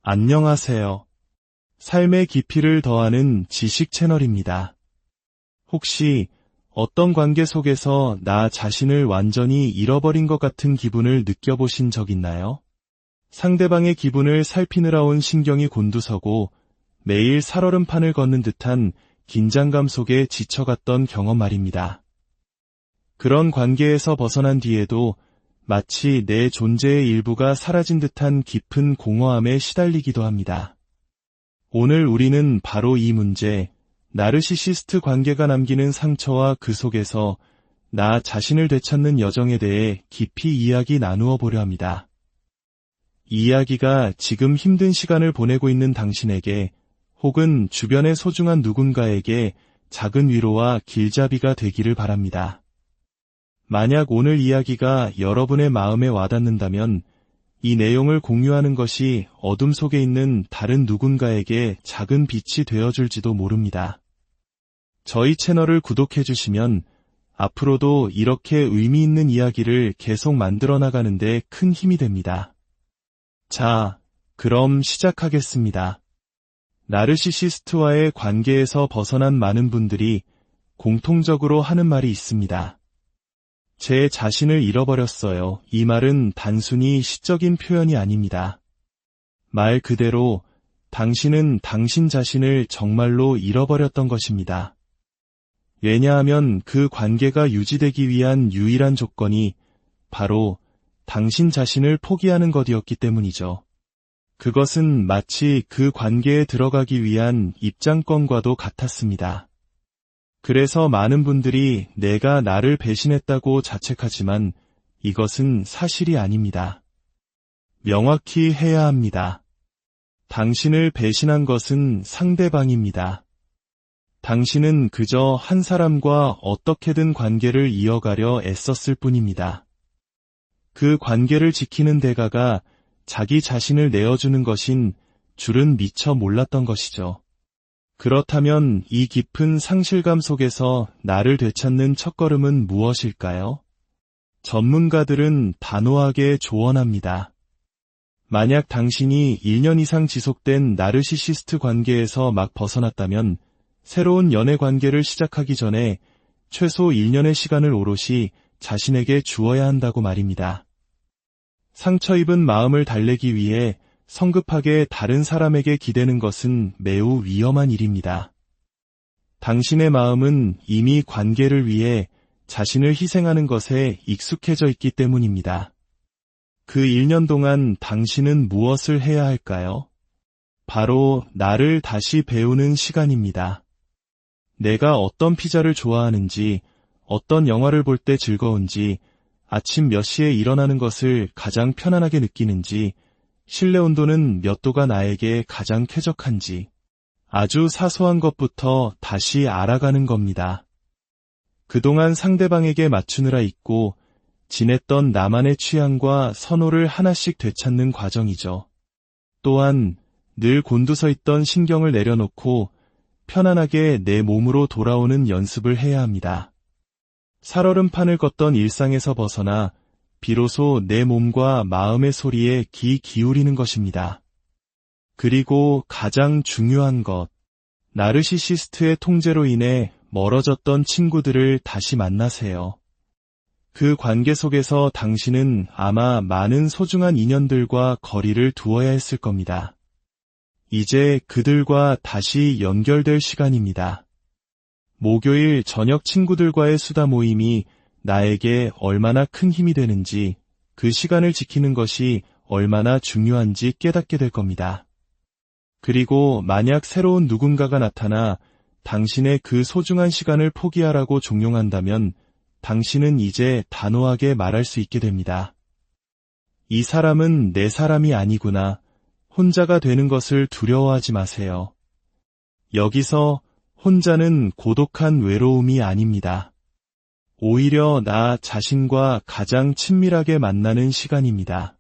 안녕하세요. 삶의 깊이를 더하는 지식 채널입니다. 혹시 어떤 관계 속에서 나 자신을 완전히 잃어버린 것 같은 기분을 느껴보신 적 있나요? 상대방의 기분을 살피느라 온 신경이 곤두서고 매일 살얼음판을 걷는 듯한 긴장감 속에 지쳐갔던 경험 말입니다. 그런 관계에서 벗어난 뒤에도 마치 내 존재의 일부가 사라진 듯한 깊은 공허함에 시달리기도 합니다. 오늘 우리는 바로 이 문제, 나르시시스트 관계가 남기는 상처와 그 속에서 나 자신을 되찾는 여정에 대해 깊이 이야기 나누어 보려 합니다. 이 이야기가 지금 힘든 시간을 보내고 있는 당신에게 혹은 주변의 소중한 누군가에게 작은 위로와 길잡이가 되기를 바랍니다. 만약 오늘 이야기가 여러분의 마음에 와닿는다면 이 내용을 공유하는 것이 어둠 속에 있는 다른 누군가에게 작은 빛이 되어줄지도 모릅니다. 저희 채널을 구독해 주시면 앞으로도 이렇게 의미 있는 이야기를 계속 만들어 나가는데 큰 힘이 됩니다. 자, 그럼 시작하겠습니다. 나르시시스트와의 관계에서 벗어난 많은 분들이 공통적으로 하는 말이 있습니다. 제 자신을 잃어버렸어요. 이 말은 단순히 시적인 표현이 아닙니다. 말 그대로 당신은 당신 자신을 정말로 잃어버렸던 것입니다. 왜냐하면 그 관계가 유지되기 위한 유일한 조건이 바로 당신 자신을 포기하는 것이었기 때문이죠. 그것은 마치 그 관계에 들어가기 위한 입장권과도 같았습니다. 그래서 많은 분들이 내가 나를 배신했다고 자책하지만 이것은 사실이 아닙니다. 명확히 해야 합니다. 당신을 배신한 것은 상대방입니다. 당신은 그저 한 사람과 어떻게든 관계를 이어가려 애썼을 뿐입니다. 그 관계를 지키는 대가가 자기 자신을 내어주는 것인 줄은 미처 몰랐던 것이죠. 그렇다면 이 깊은 상실감 속에서 나를 되찾는 첫걸음은 무엇일까요? 전문가들은 단호하게 조언합니다. 만약 당신이 1년 이상 지속된 나르시시스트 관계에서 막 벗어났다면 새로운 연애 관계를 시작하기 전에 최소 1년의 시간을 오롯이 자신에게 주어야 한다고 말입니다. 상처 입은 마음을 달래기 위해 성급하게 다른 사람에게 기대는 것은 매우 위험한 일입니다. 당신의 마음은 이미 관계를 위해 자신을 희생하는 것에 익숙해져 있기 때문입니다. 그 1년 동안 당신은 무엇을 해야 할까요? 바로 나를 다시 배우는 시간입니다. 내가 어떤 피자를 좋아하는지, 어떤 영화를 볼 때 즐거운지, 아침 몇 시에 일어나는 것을 가장 편안하게 느끼는지, 실내 온도는 몇 도가 나에게 가장 쾌적한지 아주 사소한 것부터 다시 알아가는 겁니다. 그동안 상대방에게 맞추느라 잊고 지냈던 나만의 취향과 선호를 하나씩 되찾는 과정이죠. 또한 늘 곤두서 있던 신경을 내려놓고 편안하게 내 몸으로 돌아오는 연습을 해야 합니다. 살얼음판을 걷던 일상에서 벗어나 비로소 내 몸과 마음의 소리에 귀 기울이는 것입니다. 그리고 가장 중요한 것, 나르시시스트의 통제로 인해 멀어졌던 친구들을 다시 만나세요. 그 관계 속에서 당신은 아마 많은 소중한 인연들과 거리를 두어야 했을 겁니다. 이제 그들과 다시 연결될 시간입니다. 목요일 저녁 친구들과의 수다 모임이 나에게 얼마나 큰 힘이 되는지, 그 시간을 지키는 것이 얼마나 중요한지 깨닫게 될 겁니다. 그리고 만약 새로운 누군가가 나타나 당신의 그 소중한 시간을 포기하라고 종용한다면 당신은 이제 단호하게 말할 수 있게 됩니다. 이 사람은 내 사람이 아니구나. 혼자가 되는 것을 두려워하지 마세요. 여기서 혼자는 고독한 외로움이 아닙니다. 오히려 나 자신과 가장 친밀하게 만나는 시간입니다.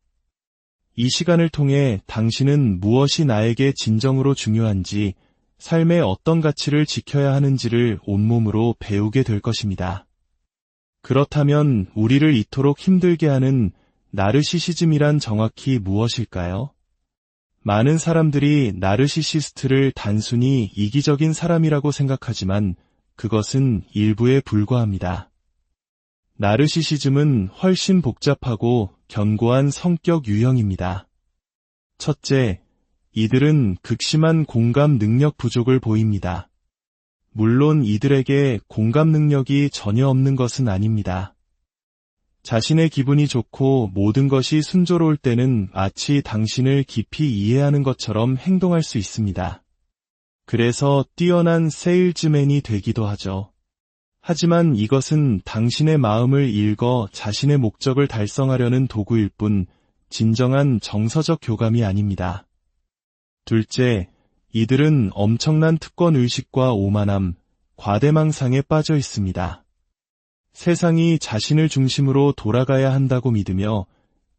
이 시간을 통해 당신은 무엇이 나에게 진정으로 중요한지, 삶의 어떤 가치를 지켜야 하는지를 온몸으로 배우게 될 것입니다. 그렇다면 우리를 이토록 힘들게 하는 나르시시즘이란 정확히 무엇일까요? 많은 사람들이 나르시시스트를 단순히 이기적인 사람이라고 생각하지만 그것은 일부에 불과합니다. 나르시시즘은 훨씬 복잡하고 견고한 성격 유형입니다. 첫째, 이들은 극심한 공감 능력 부족을 보입니다. 물론 이들에게 공감 능력이 전혀 없는 것은 아닙니다. 자신의 기분이 좋고 모든 것이 순조로울 때는 마치 당신을 깊이 이해하는 것처럼 행동할 수 있습니다. 그래서 뛰어난 세일즈맨이 되기도 하죠. 하지만 이것은 당신의 마음을 읽어 자신의 목적을 달성하려는 도구일 뿐 진정한 정서적 교감이 아닙니다. 둘째, 이들은 엄청난 특권 의식과 오만함, 과대망상에 빠져 있습니다. 세상이 자신을 중심으로 돌아가야 한다고 믿으며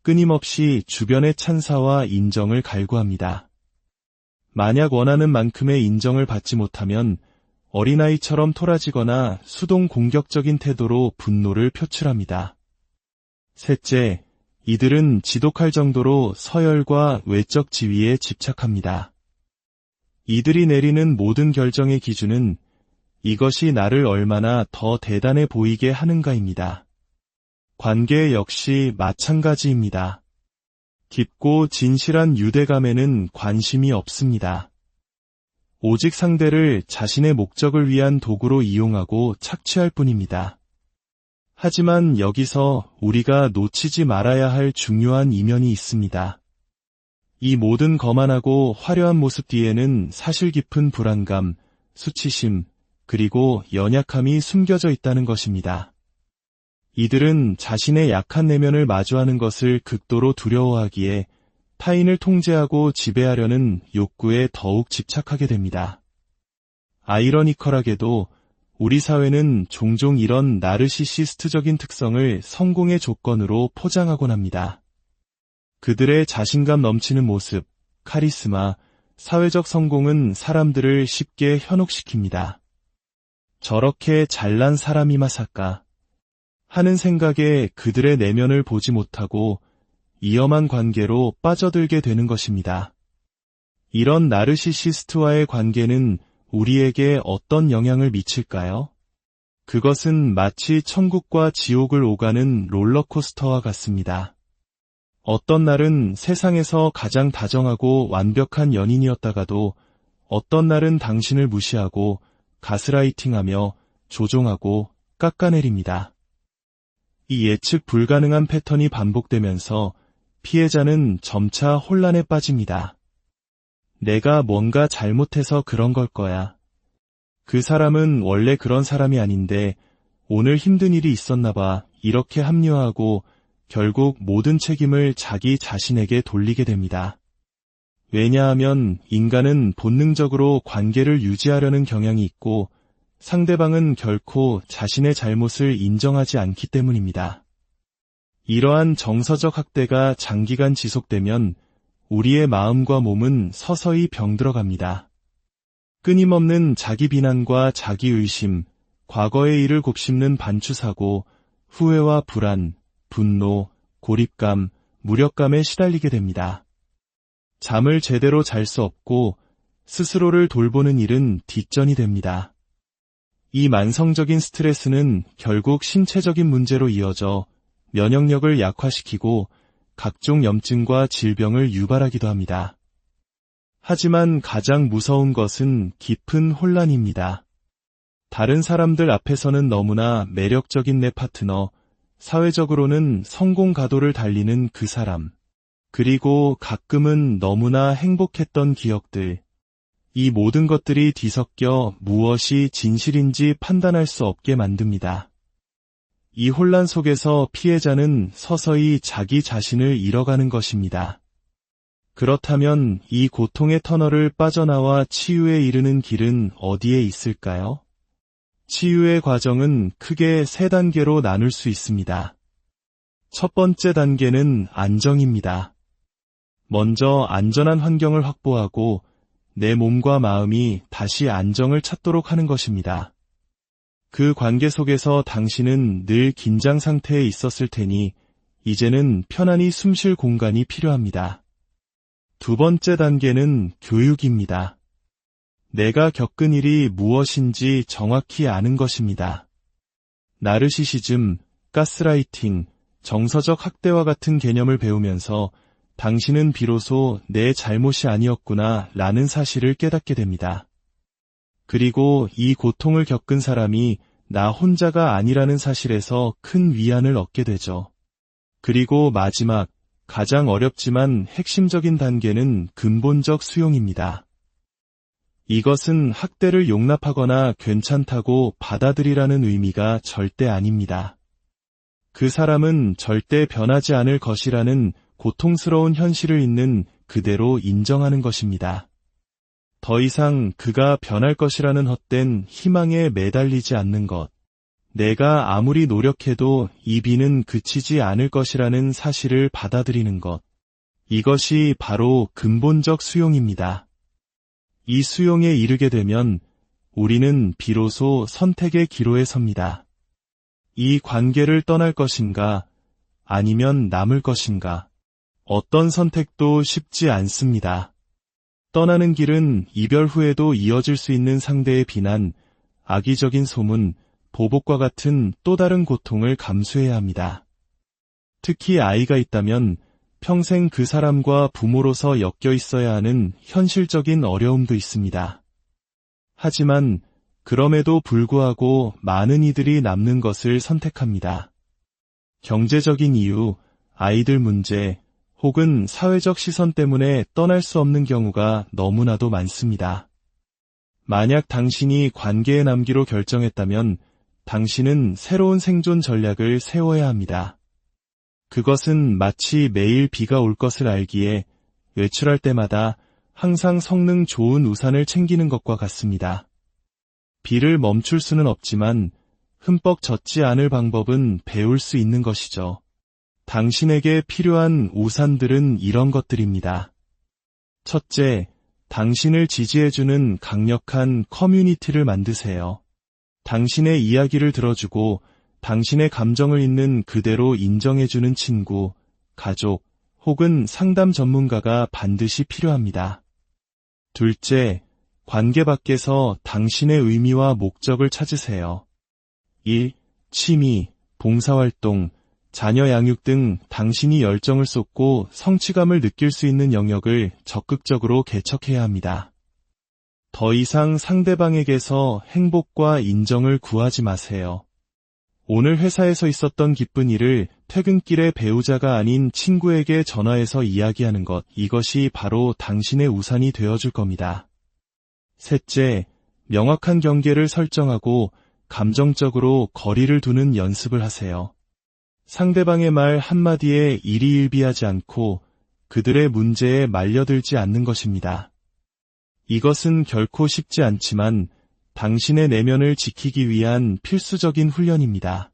끊임없이 주변의 찬사와 인정을 갈구합니다. 만약 원하는 만큼의 인정을 받지 못하면 어린아이처럼 토라지거나 수동 공격적인 태도로 분노를 표출합니다. 셋째, 이들은 지독할 정도로 서열과 외적 지위에 집착합니다. 이들이 내리는 모든 결정의 기준은 이것이 나를 얼마나 더 대단해 보이게 하는가입니다. 관계 역시 마찬가지입니다. 깊고 진실한 유대감에는 관심이 없습니다. 오직 상대를 자신의 목적을 위한 도구로 이용하고 착취할 뿐입니다. 하지만 여기서 우리가 놓치지 말아야 할 중요한 이면이 있습니다. 이 모든 거만하고 화려한 모습 뒤에는 사실 깊은 불안감, 수치심, 그리고 연약함이 숨겨져 있다는 것입니다. 이들은 자신의 약한 내면을 마주하는 것을 극도로 두려워하기에 타인을 통제하고 지배하려는 욕구에 더욱 집착하게 됩니다. 아이러니컬하게도 우리 사회는 종종 이런 나르시시스트적인 특성을 성공의 조건으로 포장하곤 합니다. 그들의 자신감 넘치는 모습, 카리스마, 사회적 성공은 사람들을 쉽게 현혹시킵니다. 저렇게 잘난 사람이 마사까 하는 생각에 그들의 내면을 보지 못하고 위험한 관계로 빠져들게 되는 것입니다. 이런 나르시시스트와의 관계는 우리에게 어떤 영향을 미칠까요? 그것은 마치 천국과 지옥을 오가는 롤러코스터와 같습니다. 어떤 날은 세상에서 가장 다정하고 완벽한 연인이었다가도 어떤 날은 당신을 무시하고 가스라이팅하며 조종하고 깎아내립니다. 이 예측 불가능한 패턴이 반복되면서 피해자는 점차 혼란에 빠집니다. 내가 뭔가 잘못해서 그런 걸 거야. 그 사람은 원래 그런 사람이 아닌데 오늘 힘든 일이 있었나 봐. 이렇게 합리화하고 결국 모든 책임을 자기 자신에게 돌리게 됩니다. 왜냐하면 인간은 본능적으로 관계를 유지하려는 경향이 있고 상대방은 결코 자신의 잘못을 인정하지 않기 때문입니다. 이러한 정서적 학대가 장기간 지속되면 우리의 마음과 몸은 서서히 병들어갑니다. 끊임없는 자기 비난과 자기 의심, 과거의 일을 곱씹는 반추사고, 후회와 불안, 분노, 고립감, 무력감에 시달리게 됩니다. 잠을 제대로 잘 수 없고 스스로를 돌보는 일은 뒷전이 됩니다. 이 만성적인 스트레스는 결국 신체적인 문제로 이어져 면역력을 약화시키고 각종 염증과 질병을 유발하기도 합니다. 하지만 가장 무서운 것은 깊은 혼란입니다. 다른 사람들 앞에서는 너무나 매력적인 내 파트너, 사회적으로는 성공 가도를 달리는 그 사람, 그리고 가끔은 너무나 행복했던 기억들, 이 모든 것들이 뒤섞여 무엇이 진실인지 판단할 수 없게 만듭니다. 이 혼란 속에서 피해자는 서서히 자기 자신을 잃어가는 것입니다. 그렇다면 이 고통의 터널을 빠져나와 치유에 이르는 길은 어디에 있을까요? 치유의 과정은 크게 3단계로 나눌 수 있습니다. 첫 번째 단계는 안정입니다. 먼저 안전한 환경을 확보하고 내 몸과 마음이 다시 안정을 찾도록 하는 것입니다. 그 관계 속에서 당신은 늘 긴장 상태에 있었을 테니 이제는 편안히 숨 쉴 공간이 필요합니다. 두 번째 단계는 교육입니다. 내가 겪은 일이 무엇인지 정확히 아는 것입니다. 나르시시즘, 가스라이팅, 정서적 학대와 같은 개념을 배우면서 당신은 비로소 내 잘못이 아니었구나 라는 사실을 깨닫게 됩니다. 그리고 이 고통을 겪은 사람이 나 혼자가 아니라는 사실에서 큰 위안을 얻게 되죠. 그리고 마지막, 가장 어렵지만 핵심적인 단계는 근본적 수용입니다. 이것은 학대를 용납하거나 괜찮다고 받아들이라는 의미가 절대 아닙니다. 그 사람은 절대 변하지 않을 것이라는 고통스러운 현실을 있는 그대로 인정하는 것입니다. 더 이상 그가 변할 것이라는 헛된 희망에 매달리지 않는 것. 내가 아무리 노력해도 이 비는 그치지 않을 것이라는 사실을 받아들이는 것. 이것이 바로 근본적 수용입니다. 이 수용에 이르게 되면 우리는 비로소 선택의 기로에 섭니다. 이 관계를 떠날 것인가, 아니면 남을 것인가. 어떤 선택도 쉽지 않습니다. 떠나는 길은 이별 후에도 이어질 수 있는 상대의 비난, 악의적인 소문, 보복과 같은 또 다른 고통을 감수해야 합니다. 특히 아이가 있다면 평생 그 사람과 부모로서 엮여 있어야 하는 현실적인 어려움도 있습니다. 하지만 그럼에도 불구하고 많은 이들이 남는 것을 선택합니다. 경제적인 이유, 아이들 문제, 혹은 사회적 시선 때문에 떠날 수 없는 경우가 너무나도 많습니다. 만약 당신이 관계에 남기로 결정했다면 당신은 새로운 생존 전략을 세워야 합니다. 그것은 마치 매일 비가 올 것을 알기에 외출할 때마다 항상 성능 좋은 우산을 챙기는 것과 같습니다. 비를 멈출 수는 없지만 흠뻑 젖지 않을 방법은 배울 수 있는 것이죠. 당신에게 필요한 우산들은 이런 것들입니다. 첫째, 당신을 지지해주는 강력한 커뮤니티를 만드세요. 당신의 이야기를 들어주고 당신의 감정을 있는 그대로 인정해주는 친구, 가족, 혹은 상담 전문가가 반드시 필요합니다. 둘째, 관계 밖에서 당신의 의미와 목적을 찾으세요. 1. 취미, 봉사활동, 자녀 양육 등 당신이 열정을 쏟고 성취감을 느낄 수 있는 영역을 적극적으로 개척해야 합니다. 더 이상 상대방에게서 행복과 인정을 구하지 마세요. 오늘 회사에서 있었던 기쁜 일을 퇴근길에 배우자가 아닌 친구에게 전화해서 이야기하는 것, 이것이 바로 당신의 우산이 되어줄 겁니다. 셋째, 명확한 경계를 설정하고 감정적으로 거리를 두는 연습을 하세요. 상대방의 말 한마디에 일희일비하지 않고 그들의 문제에 말려들지 않는 것입니다. 이것은 결코 쉽지 않지만 당신의 내면을 지키기 위한 필수적인 훈련입니다.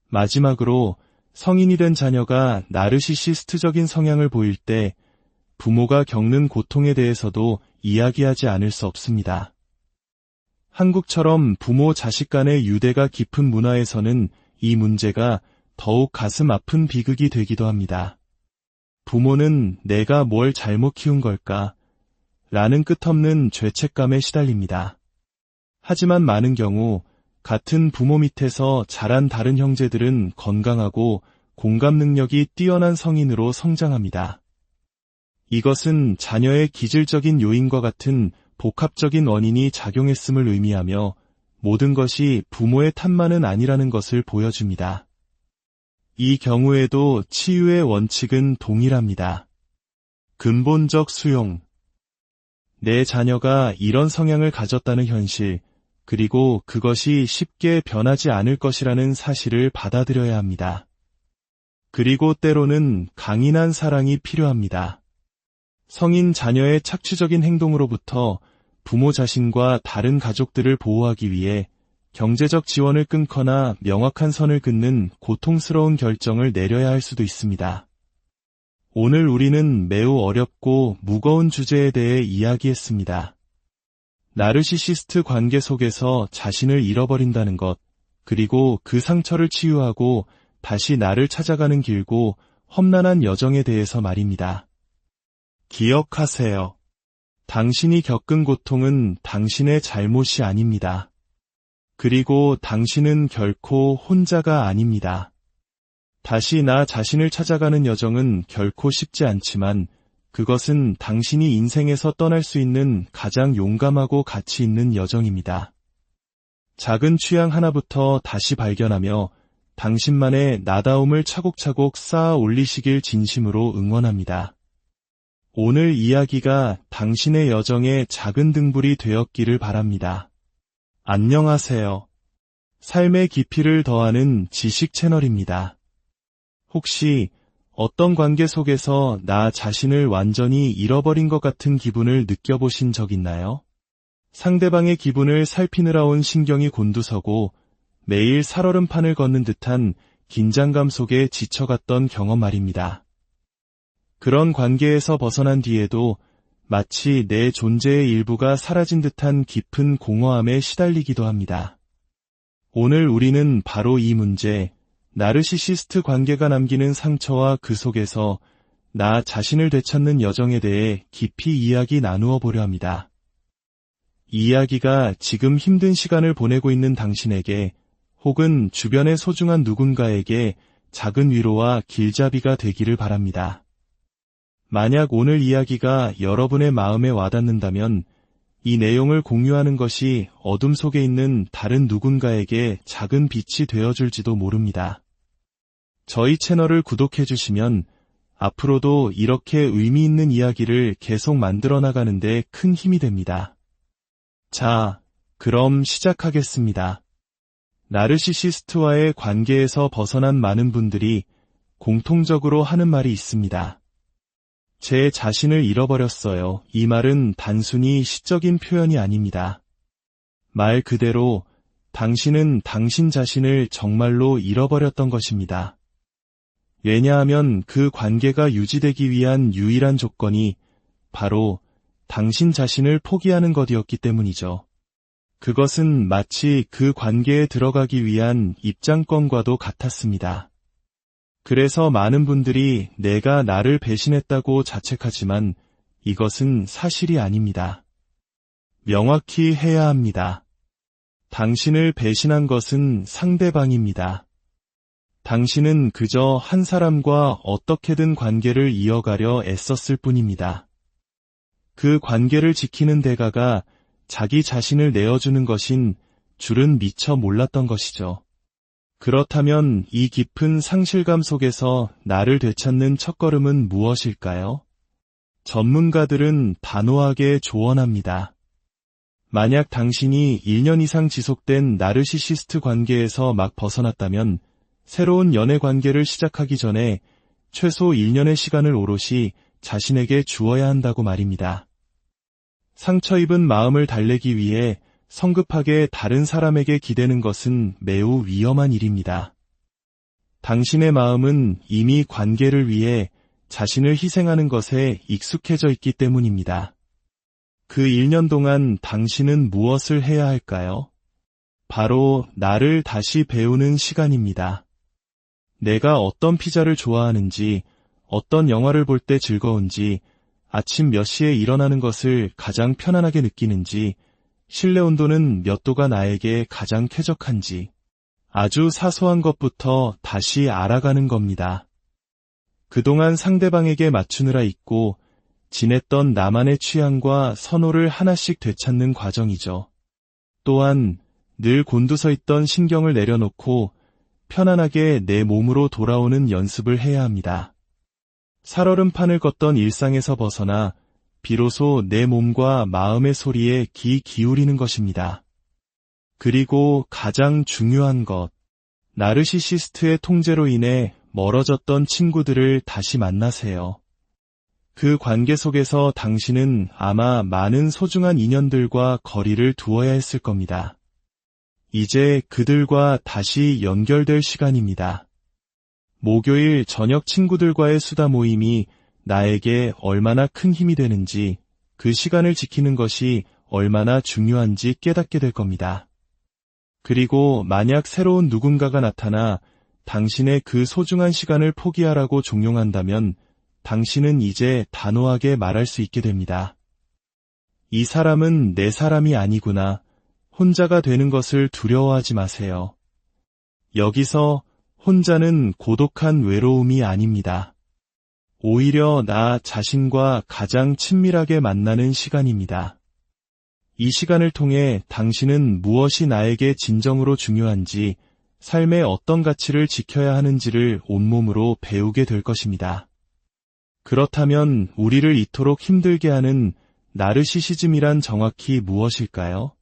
마지막으로 성인이 된 자녀가 나르시시스트적인 성향을 보일 때 부모가 겪는 고통에 대해서도 이야기하지 않을 수 없습니다. 한국처럼 부모 자식 간의 유대가 깊은 문화에서는 이 문제가 더욱 가슴 아픈 비극이 되기도 합니다. 부모는 내가 뭘 잘못 키운 걸까? 라는 끝없는 죄책감에 시달립니다. 하지만 많은 경우 같은 부모 밑에서 자란 다른 형제들은 건강하고 공감 능력이 뛰어난 성인으로 성장합니다. 이것은 자녀의 기질적인 요인과 같은 복합적인 원인이 작용했음을 의미하며 모든 것이 부모의 탓만은 아니라는 것을 보여줍니다. 이 경우에도 치유의 원칙은 동일합니다. 근본적 수용. 내 자녀가 이런 성향을 가졌다는 현실, 그리고 그것이 쉽게 변하지 않을 것이라는 사실을 받아들여야 합니다. 그리고 때로는 강인한 사랑이 필요합니다. 성인 자녀의 착취적인 행동으로부터 부모 자신과 다른 가족들을 보호하기 위해 경제적 지원을 끊거나 명확한 선을 긋는 고통스러운 결정을 내려야 할 수도 있습니다. 오늘 우리는 매우 어렵고 무거운 주제에 대해 이야기했습니다. 나르시시스트 관계 속에서 자신을 잃어버린다는 것, 그리고 그 상처를 치유하고 다시 나를 찾아가는 길고 험난한 여정에 대해서 말입니다. 기억하세요. 당신이 겪은 고통은 당신의 잘못이 아닙니다. 그리고 당신은 결코 혼자가 아닙니다. 다시 나 자신을 찾아가는 여정은 결코 쉽지 않지만 그것은 당신이 인생에서 떠날 수 있는 가장 용감하고 가치 있는 여정입니다. 작은 취향 하나부터 다시 발견하며 당신만의 나다움을 차곡차곡 쌓아 올리시길 진심으로 응원합니다. 오늘 이야기가 당신의 여정의 작은 등불이 되었기를 바랍니다. 안녕하세요. 삶의 깊이를 더하는 지식 채널입니다. 혹시 어떤 관계 속에서 나 자신을 완전히 잃어버린 것 같은 기분을 느껴보신 적 있나요? 상대방의 기분을 살피느라 온 신경이 곤두서고 매일 살얼음판을 걷는 듯한 긴장감 속에 지쳐갔던 경험 말입니다. 그런 관계에서 벗어난 뒤에도 마치 내 존재의 일부가 사라진 듯한 깊은 공허함에 시달리기도 합니다. 오늘 우리는 바로 이 문제, 나르시시스트 관계가 남기는 상처와 그 속에서 나 자신을 되찾는 여정에 대해 깊이 이야기 나누어 보려 합니다. 이 이야기가 지금 힘든 시간을 보내고 있는 당신에게 혹은 주변의 소중한 누군가에게 작은 위로와 길잡이가 되기를 바랍니다. 만약 오늘 이야기가 여러분의 마음에 와닿는다면 이 내용을 공유하는 것이 어둠 속에 있는 다른 누군가에게 작은 빛이 되어줄지도 모릅니다. 저희 채널을 구독해주시면 앞으로도 이렇게 의미 있는 이야기를 계속 만들어 나가는데 큰 힘이 됩니다. 자, 그럼 시작하겠습니다. 나르시시스트와의 관계에서 벗어난 많은 분들이 공통적으로 하는 말이 있습니다. 제 자신을 잃어버렸어요. 이 말은 단순히 시적인 표현이 아닙니다. 말 그대로 당신은 당신 자신을 정말로 잃어버렸던 것입니다. 왜냐하면 그 관계가 유지되기 위한 유일한 조건이 바로 당신 자신을 포기하는 것이었기 때문이죠. 그것은 마치 그 관계에 들어가기 위한 입장권과도 같았습니다. 그래서 많은 분들이 내가 나를 배신했다고 자책하지만 이것은 사실이 아닙니다. 명확히 해야 합니다. 당신을 배신한 것은 상대방입니다. 당신은 그저 한 사람과 어떻게든 관계를 이어가려 애썼을 뿐입니다. 그 관계를 지키는 대가가 자기 자신을 내어주는 것인 줄은 미처 몰랐던 것이죠. 그렇다면 이 깊은 상실감 속에서 나를 되찾는 첫걸음은 무엇일까요? 전문가들은 단호하게 조언합니다. 만약 당신이 1년 이상 지속된 나르시시스트 관계에서 막 벗어났다면 새로운 연애 관계를 시작하기 전에 최소 1년의 시간을 오롯이 자신에게 주어야 한다고 말입니다. 상처 입은 마음을 달래기 위해 성급하게 다른 사람에게 기대는 것은 매우 위험한 일입니다. 당신의 마음은 이미 관계를 위해 자신을 희생하는 것에 익숙해져 있기 때문입니다. 그 1년 동안 당신은 무엇을 해야 할까요? 바로 나를 다시 배우는 시간입니다. 내가 어떤 피자를 좋아하는지, 어떤 영화를 볼 때 즐거운지, 아침 몇 시에 일어나는 것을 가장 편안하게 느끼는지, 실내 온도는 몇 도가 나에게 가장 쾌적한지, 아주 사소한 것부터 다시 알아가는 겁니다. 그동안 상대방에게 맞추느라 잊고 지냈던 나만의 취향과 선호를 하나씩 되찾는 과정이죠. 또한 늘 곤두서 있던 신경을 내려놓고 편안하게 내 몸으로 돌아오는 연습을 해야 합니다. 살얼음판을 걷던 일상에서 벗어나 비로소 내 몸과 마음의 소리에 귀 기울이는 것입니다. 그리고 가장 중요한 것, 나르시시스트의 통제로 인해 멀어졌던 친구들을 다시 만나세요. 그 관계 속에서 당신은 아마 많은 소중한 인연들과 거리를 두어야 했을 겁니다. 이제 그들과 다시 연결될 시간입니다. 목요일 저녁 친구들과의 수다 모임이 나에게 얼마나 큰 힘이 되는지, 그 시간을 지키는 것이 얼마나 중요한지 깨닫게 될 겁니다. 그리고 만약 새로운 누군가가 나타나 당신의 그 소중한 시간을 포기하라고 종용한다면 당신은 이제 단호하게 말할 수 있게 됩니다. 이 사람은 내 사람이 아니구나. 혼자가 되는 것을 두려워하지 마세요. 여기서 혼자는 고독한 외로움이 아닙니다. 오히려 나 자신과 가장 친밀하게 만나는 시간입니다. 이 시간을 통해 당신은 무엇이 나에게 진정으로 중요한지, 삶의 어떤 가치를 지켜야 하는지를 온몸으로 배우게 될 것입니다. 그렇다면 우리를 이토록 힘들게 하는 나르시시즘이란 정확히 무엇일까요?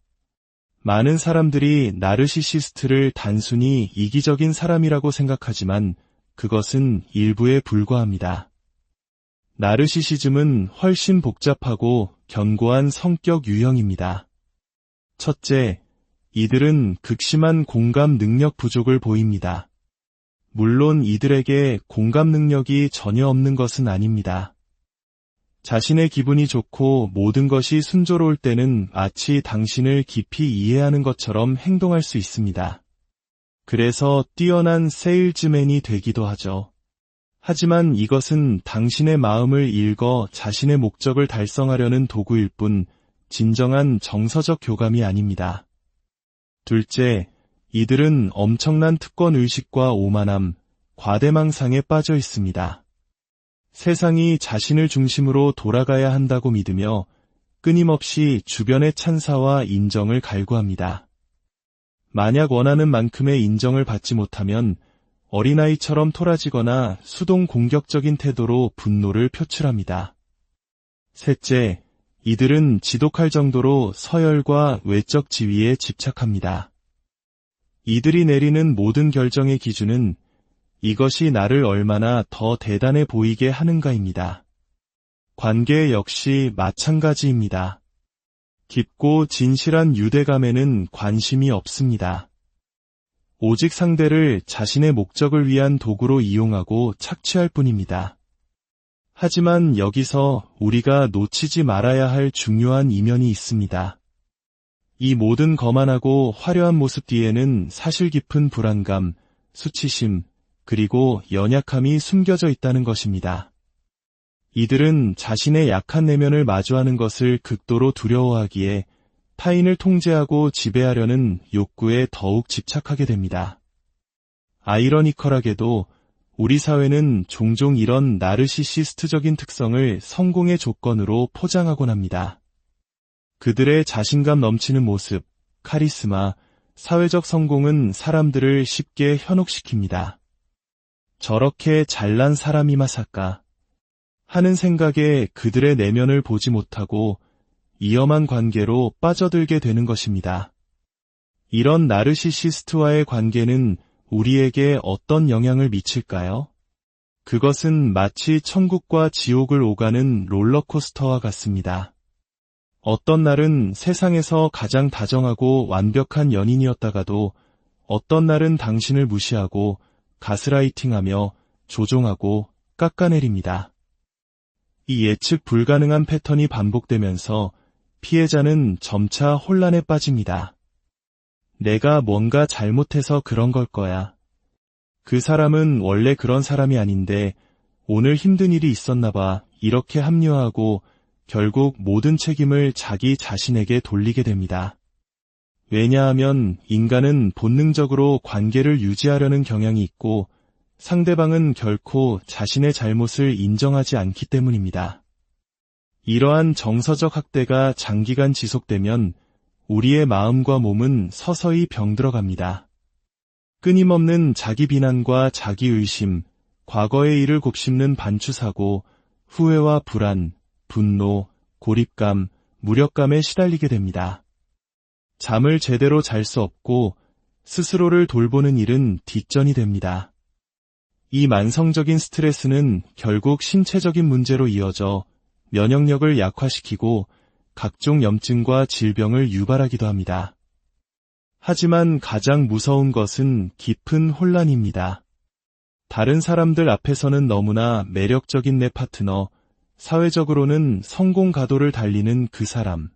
많은 사람들이 나르시시스트를 단순히 이기적인 사람이라고 생각하지만 그것은 일부에 불과합니다. 나르시시즘은 훨씬 복잡하고 견고한 성격 유형입니다. 첫째, 이들은 극심한 공감 능력 부족을 보입니다. 물론 이들에게 공감 능력이 전혀 없는 것은 아닙니다. 자신의 기분이 좋고 모든 것이 순조로울 때는 마치 당신을 깊이 이해하는 것처럼 행동할 수 있습니다. 그래서 뛰어난 세일즈맨이 되기도 하죠. 하지만 이것은 당신의 마음을 읽어 자신의 목적을 달성하려는 도구일 뿐 진정한 정서적 교감이 아닙니다. 둘째, 이들은 엄청난 특권 의식과 오만함, 과대망상에 빠져 있습니다. 세상이 자신을 중심으로 돌아가야 한다고 믿으며 끊임없이 주변의 찬사와 인정을 갈구합니다. 만약 원하는 만큼의 인정을 받지 못하면 어린아이처럼 토라지거나 수동 공격적인 태도로 분노를 표출합니다. 셋째, 이들은 지독할 정도로 서열과 외적 지위에 집착합니다. 이들이 내리는 모든 결정의 기준은 이것이 나를 얼마나 더 대단해 보이게 하는가입니다. 관계 역시 마찬가지입니다. 깊고 진실한 유대감에는 관심이 없습니다. 오직 상대를 자신의 목적을 위한 도구로 이용하고 착취할 뿐입니다. 하지만 여기서 우리가 놓치지 말아야 할 중요한 이면이 있습니다. 이 모든 거만하고 화려한 모습 뒤에는 사실 깊은 불안감, 수치심, 그리고 연약함이 숨겨져 있다는 것입니다. 이들은 자신의 약한 내면을 마주하는 것을 극도로 두려워하기에 타인을 통제하고 지배하려는 욕구에 더욱 집착하게 됩니다. 아이러니컬하게도 우리 사회는 종종 이런 나르시시스트적인 특성을 성공의 조건으로 포장하곤 합니다. 그들의 자신감 넘치는 모습, 카리스마, 사회적 성공은 사람들을 쉽게 현혹시킵니다. 저렇게 잘난 사람이 마사까 하는 생각에 그들의 내면을 보지 못하고 위험한 관계로 빠져들게 되는 것입니다. 이런 나르시시스트와의 관계는 우리에게 어떤 영향을 미칠까요? 그것은 마치 천국과 지옥을 오가는 롤러코스터와 같습니다. 어떤 날은 세상에서 가장 다정하고 완벽한 연인이었다가도 어떤 날은 당신을 무시하고 가스라이팅하며 조종하고 깎아내립니다. 이 예측 불가능한 패턴이 반복되면서 피해자는 점차 혼란에 빠집니다. 내가 뭔가 잘못해서 그런 걸 거야. 그 사람은 원래 그런 사람이 아닌데 오늘 힘든 일이 있었나 봐. 이렇게 합리화하고 결국 모든 책임을 자기 자신에게 돌리게 됩니다. 왜냐하면 인간은 본능적으로 관계를 유지하려는 경향이 있고 상대방은 결코 자신의 잘못을 인정하지 않기 때문입니다. 이러한 정서적 학대가 장기간 지속되면 우리의 마음과 몸은 서서히 병들어갑니다. 끊임없는 자기 비난과 자기 의심, 과거의 일을 곱씹는 반추사고, 후회와 불안, 분노, 고립감, 무력감에 시달리게 됩니다. 잠을 제대로 잘 수 없고 스스로를 돌보는 일은 뒷전이 됩니다. 이 만성적인 스트레스는 결국 신체적인 문제로 이어져 면역력을 약화시키고 각종 염증과 질병을 유발하기도 합니다. 하지만 가장 무서운 것은 깊은 혼란입니다. 다른 사람들 앞에서는 너무나 매력적인 내 파트너, 사회적으로는 성공 가도를 달리는 그 사람,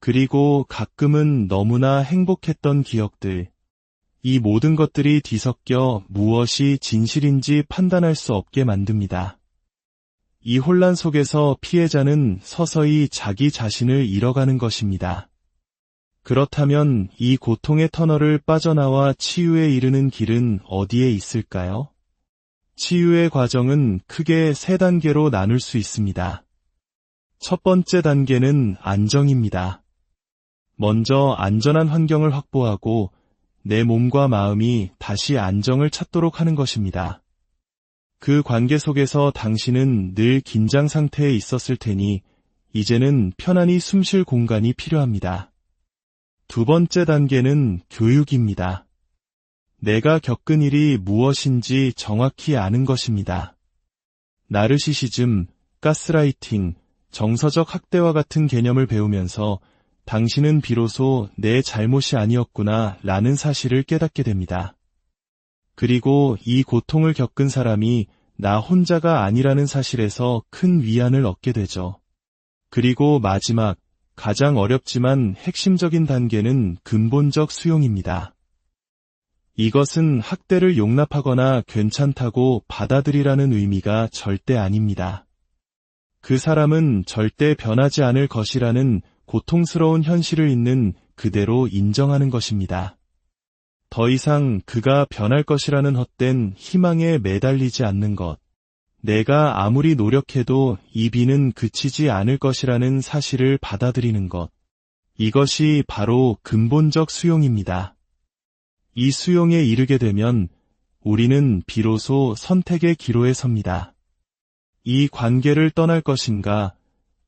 그리고 가끔은 너무나 행복했던 기억들, 이 모든 것들이 뒤섞여 무엇이 진실인지 판단할 수 없게 만듭니다. 이 혼란 속에서 피해자는 서서히 자기 자신을 잃어가는 것입니다. 그렇다면 이 고통의 터널을 빠져나와 치유에 이르는 길은 어디에 있을까요? 치유의 과정은 크게 3단계로 나눌 수 있습니다. 첫 번째 단계는 안정입니다. 먼저 안전한 환경을 확보하고 내 몸과 마음이 다시 안정을 찾도록 하는 것입니다. 그 관계 속에서 당신은 늘 긴장 상태에 있었을 테니 이제는 편안히 숨 쉴 공간이 필요합니다. 두 번째 단계는 교육입니다. 내가 겪은 일이 무엇인지 정확히 아는 것입니다. 나르시시즘, 가스라이팅, 정서적 학대와 같은 개념을 배우면서 당신은 비로소 내 잘못이 아니었구나 라는 사실을 깨닫게 됩니다. 그리고 이 고통을 겪은 사람이 나 혼자가 아니라는 사실에서 큰 위안을 얻게 되죠. 그리고 마지막, 가장 어렵지만 핵심적인 단계는 근본적 수용입니다. 이것은 학대를 용납하거나 괜찮다고 받아들이라는 의미가 절대 아닙니다. 그 사람은 절대 변하지 않을 것이라는 고통스러운 현실을 있는 그대로 인정하는 것입니다. 더 이상 그가 변할 것이라는 헛된 희망에 매달리지 않는 것. 내가 아무리 노력해도 이 비는 그치지 않을 것이라는 사실을 받아들이는 것. 이것이 바로 근본적 수용입니다. 이 수용에 이르게 되면 우리는 비로소 선택의 기로에 섭니다. 이 관계를 떠날 것인가,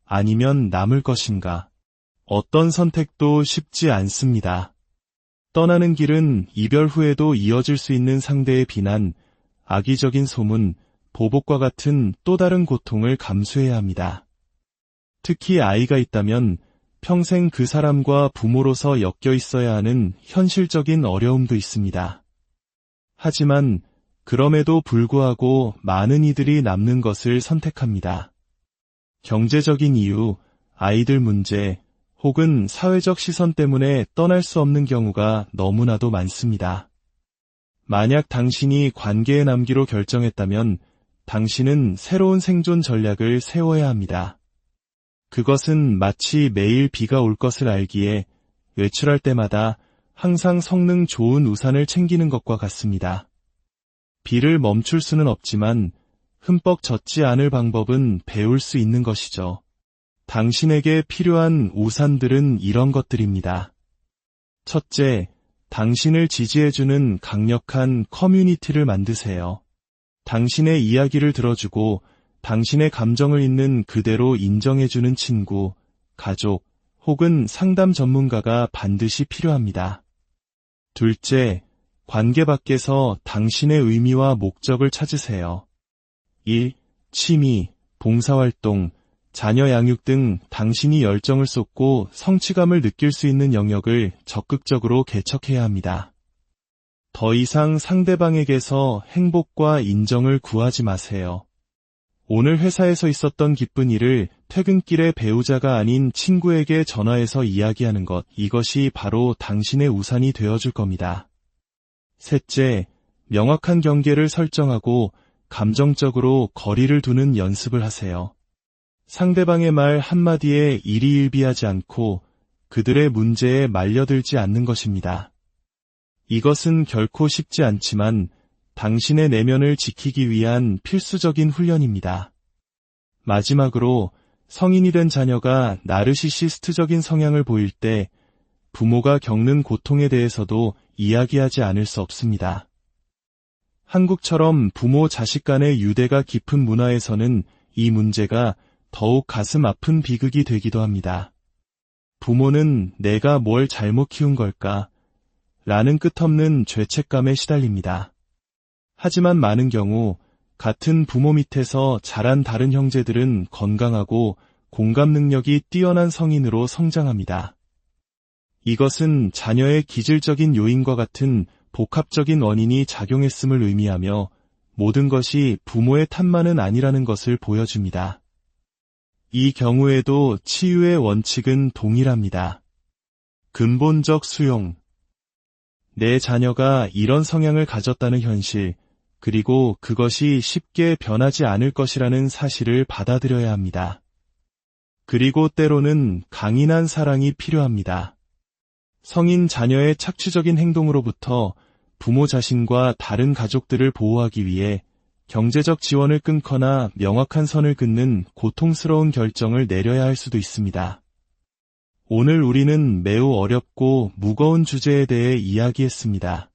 아니면 남을 것인가. 어떤 선택도 쉽지 않습니다. 떠나는 길은 이별 후에도 이어질 수 있는 상대의 비난, 악의적인 소문, 보복과 같은 또 다른 고통을 감수해야 합니다. 특히 아이가 있다면 평생 그 사람과 부모로서 엮여 있어야 하는 현실적인 어려움도 있습니다. 하지만 그럼에도 불구하고 많은 이들이 남는 것을 선택합니다. 경제적인 이유, 아이들 문제, 혹은 사회적 시선 때문에 떠날 수 없는 경우가 너무나도 많습니다. 만약 당신이 관계에 남기로 결정했다면 당신은 새로운 생존 전략을 세워야 합니다. 그것은 마치 매일 비가 올 것을 알기에 외출할 때마다 항상 성능 좋은 우산을 챙기는 것과 같습니다. 비를 멈출 수는 없지만 흠뻑 젖지 않을 방법은 배울 수 있는 것이죠. 당신에게 필요한 우산들은 이런 것들입니다. 첫째, 당신을 지지해주는 강력한 커뮤니티를 만드세요. 당신의 이야기를 들어주고 당신의 감정을 있는 그대로 인정해주는 친구, 가족, 혹은 상담 전문가가 반드시 필요합니다. 둘째, 관계 밖에서 당신의 의미와 목적을 찾으세요. 일, 취미, 봉사활동, 자녀 양육 등 당신이 열정을 쏟고 성취감을 느낄 수 있는 영역을 적극적으로 개척해야 합니다. 더 이상 상대방에게서 행복과 인정을 구하지 마세요. 오늘 회사에서 있었던 기쁜 일을 퇴근길에 배우자가 아닌 친구에게 전화해서 이야기하는 것, 이것이 바로 당신의 우산이 되어줄 겁니다. 셋째, 명확한 경계를 설정하고 감정적으로 거리를 두는 연습을 하세요. 상대방의 말 한마디에 일희일비하지 않고 그들의 문제에 말려들지 않는 것입니다. 이것은 결코 쉽지 않지만 당신의 내면을 지키기 위한 필수적인 훈련입니다. 마지막으로 성인이 된 자녀가 나르시시스트적인 성향을 보일 때 부모가 겪는 고통에 대해서도 이야기하지 않을 수 없습니다. 한국처럼 부모 자식 간의 유대가 깊은 문화에서는 이 문제가 더욱 가슴 아픈 비극이 되기도 합니다. 부모는 내가 뭘 잘못 키운 걸까? 라는 끝없는 죄책감에 시달립니다. 하지만 많은 경우 같은 부모 밑에서 자란 다른 형제들은 건강하고 공감 능력이 뛰어난 성인으로 성장합니다. 이것은 자녀의 기질적인 요인과 같은 복합적인 원인이 작용했음을 의미하며 모든 것이 부모의 탓만은 아니라는 것을 보여줍니다. 이 경우에도 치유의 원칙은 동일합니다. 근본적 수용. 내 자녀가 이런 성향을 가졌다는 현실, 그리고 그것이 쉽게 변하지 않을 것이라는 사실을 받아들여야 합니다. 그리고 때로는 강인한 사랑이 필요합니다. 성인 자녀의 착취적인 행동으로부터 부모 자신과 다른 가족들을 보호하기 위해 경제적 지원을 끊거나 명확한 선을 긋는 고통스러운 결정을 내려야 할 수도 있습니다. 오늘 우리는 매우 어렵고 무거운 주제에 대해 이야기했습니다.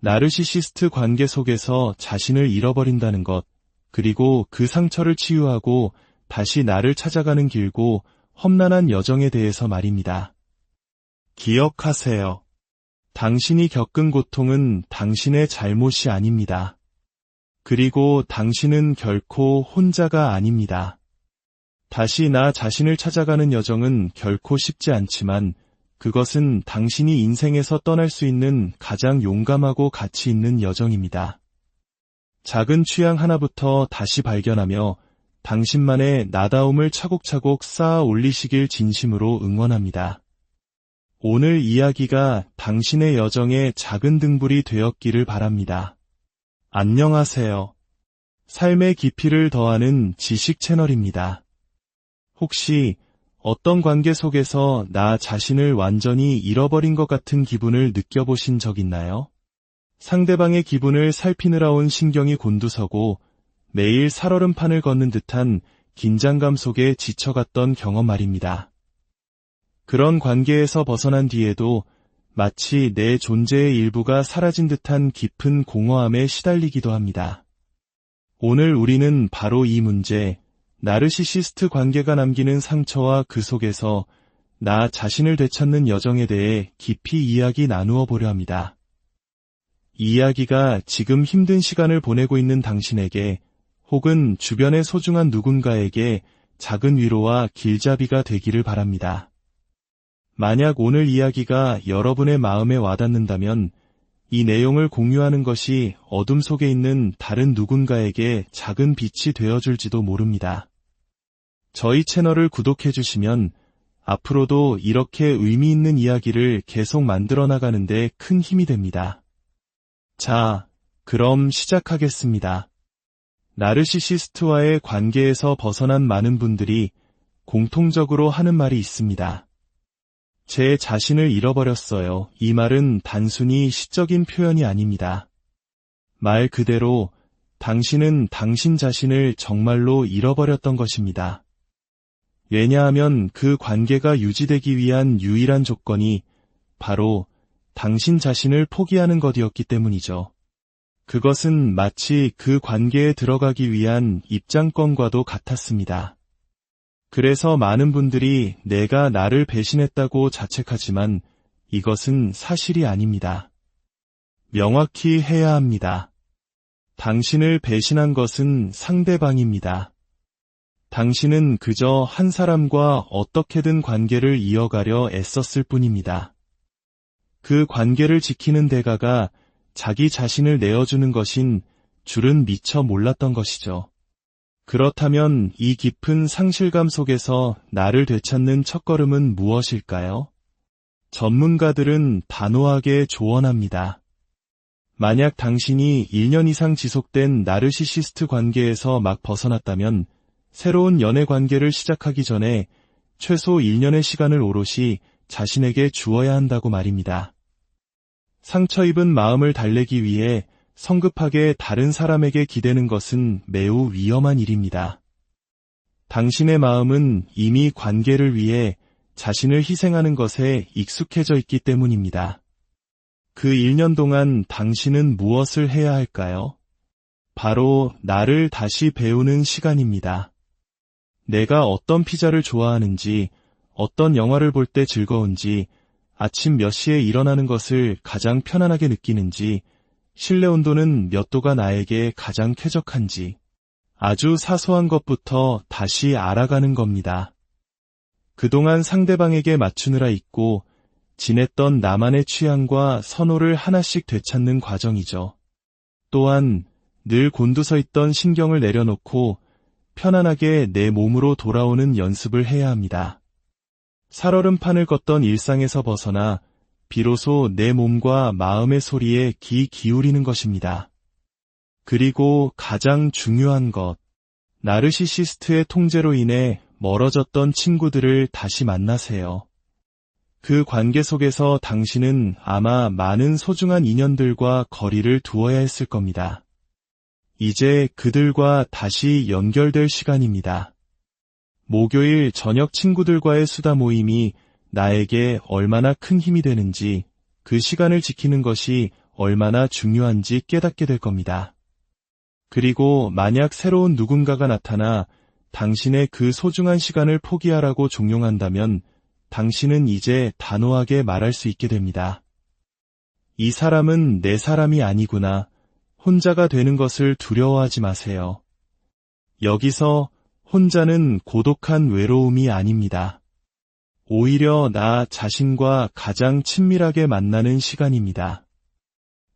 나르시시스트 관계 속에서 자신을 잃어버린다는 것, 그리고 그 상처를 치유하고 다시 나를 찾아가는 길고 험난한 여정에 대해서 말입니다. 기억하세요. 당신이 겪은 고통은 당신의 잘못이 아닙니다. 그리고 당신은 결코 혼자가 아닙니다. 다시 나 자신을 찾아가는 여정은 결코 쉽지 않지만 그것은 당신이 인생에서 떠날 수 있는 가장 용감하고 가치 있는 여정입니다. 작은 취향 하나부터 다시 발견하며 당신만의 나다움을 차곡차곡 쌓아 올리시길 진심으로 응원합니다. 오늘 이야기가 당신의 여정의 작은 등불이 되었기를 바랍니다. 안녕하세요. 삶의 깊이를 더하는 지식 채널입니다. 혹시 어떤 관계 속에서 나 자신을 완전히 잃어버린 것 같은 기분을 느껴보신 적 있나요? 상대방의 기분을 살피느라 온 신경이 곤두서고 매일 살얼음판을 걷는 듯한 긴장감 속에 지쳐갔던 경험 말입니다. 그런 관계에서 벗어난 뒤에도 마치 내 존재의 일부가 사라진 듯한 깊은 공허함에 시달리기도 합니다. 오늘 우리는 바로 이 문제, 나르시시스트 관계가 남기는 상처와 그 속에서 나 자신을 되찾는 여정에 대해 깊이 이야기 나누어 보려 합니다. 이 이야기가 지금 힘든 시간을 보내고 있는 당신에게 혹은 주변의 소중한 누군가에게 작은 위로와 길잡이가 되기를 바랍니다. 만약 오늘 이야기가 여러분의 마음에 와닿는다면 이 내용을 공유하는 것이 어둠 속에 있는 다른 누군가에게 작은 빛이 되어줄지도 모릅니다. 저희 채널을 구독해 주시면 앞으로도 이렇게 의미 있는 이야기를 계속 만들어 나가는데 큰 힘이 됩니다. 자, 그럼 시작하겠습니다. 나르시시스트와의 관계에서 벗어난 많은 분들이 공통적으로 하는 말이 있습니다. 제 자신을 잃어버렸어요. 이 말은 단순히 시적인 표현이 아닙니다. 말 그대로 당신은 당신 자신을 정말로 잃어버렸던 것입니다. 왜냐하면 그 관계가 유지되기 위한 유일한 조건이 바로 당신 자신을 포기하는 것이었기 때문이죠. 그것은 마치 그 관계에 들어가기 위한 입장권과도 같았습니다. 그래서 많은 분들이 내가 나를 배신했다고 자책하지만 이것은 사실이 아닙니다. 명확히 해야 합니다. 당신을 배신한 것은 상대방입니다. 당신은 그저 한 사람과 어떻게든 관계를 이어가려 애썼을 뿐입니다. 그 관계를 지키는 대가가 자기 자신을 내어주는 것인 줄은 미처 몰랐던 것이죠. 그렇다면 이 깊은 상실감 속에서 나를 되찾는 첫걸음은 무엇일까요? 전문가들은 단호하게 조언합니다. 만약 당신이 1년 이상 지속된 나르시시스트 관계에서 막 벗어났다면 새로운 연애 관계를 시작하기 전에 최소 1년의 시간을 오롯이 자신에게 주어야 한다고 말입니다. 상처 입은 마음을 달래기 위해 성급하게 다른 사람에게 기대는 것은 매우 위험한 일입니다. 당신의 마음은 이미 관계를 위해 자신을 희생하는 것에 익숙해져 있기 때문입니다. 그 1년 동안 당신은 무엇을 해야 할까요? 바로 나를 다시 배우는 시간입니다. 내가 어떤 피자를 좋아하는지, 어떤 영화를 볼 때 즐거운지, 아침 몇 시에 일어나는 것을 가장 편안하게 느끼는지, 실내 온도는 몇 도가 나에게 가장 쾌적한지, 아주 사소한 것부터 다시 알아가는 겁니다. 그동안 상대방에게 맞추느라 잊고 지냈던 나만의 취향과 선호를 하나씩 되찾는 과정이죠. 또한 늘 곤두서 있던 신경을 내려놓고 편안하게 내 몸으로 돌아오는 연습을 해야 합니다. 살얼음판을 걷던 일상에서 벗어나 비로소 내 몸과 마음의 소리에 귀 기울이는 것입니다. 그리고 가장 중요한 것, 나르시시스트의 통제로 인해 멀어졌던 친구들을 다시 만나세요. 그 관계 속에서 당신은 아마 많은 소중한 인연들과 거리를 두어야 했을 겁니다. 이제 그들과 다시 연결될 시간입니다. 목요일 저녁 친구들과의 수다 모임이 나에게 얼마나 큰 힘이 되는지, 그 시간을 지키는 것이 얼마나 중요한지 깨닫게 될 겁니다. 그리고 만약 새로운 누군가가 나타나 당신의 그 소중한 시간을 포기하라고 종용한다면 당신은 이제 단호하게 말할 수 있게 됩니다. 이 사람은 내 사람이 아니구나. 혼자가 되는 것을 두려워하지 마세요. 여기서 혼자는 고독한 외로움이 아닙니다. 오히려 나 자신과 가장 친밀하게 만나는 시간입니다.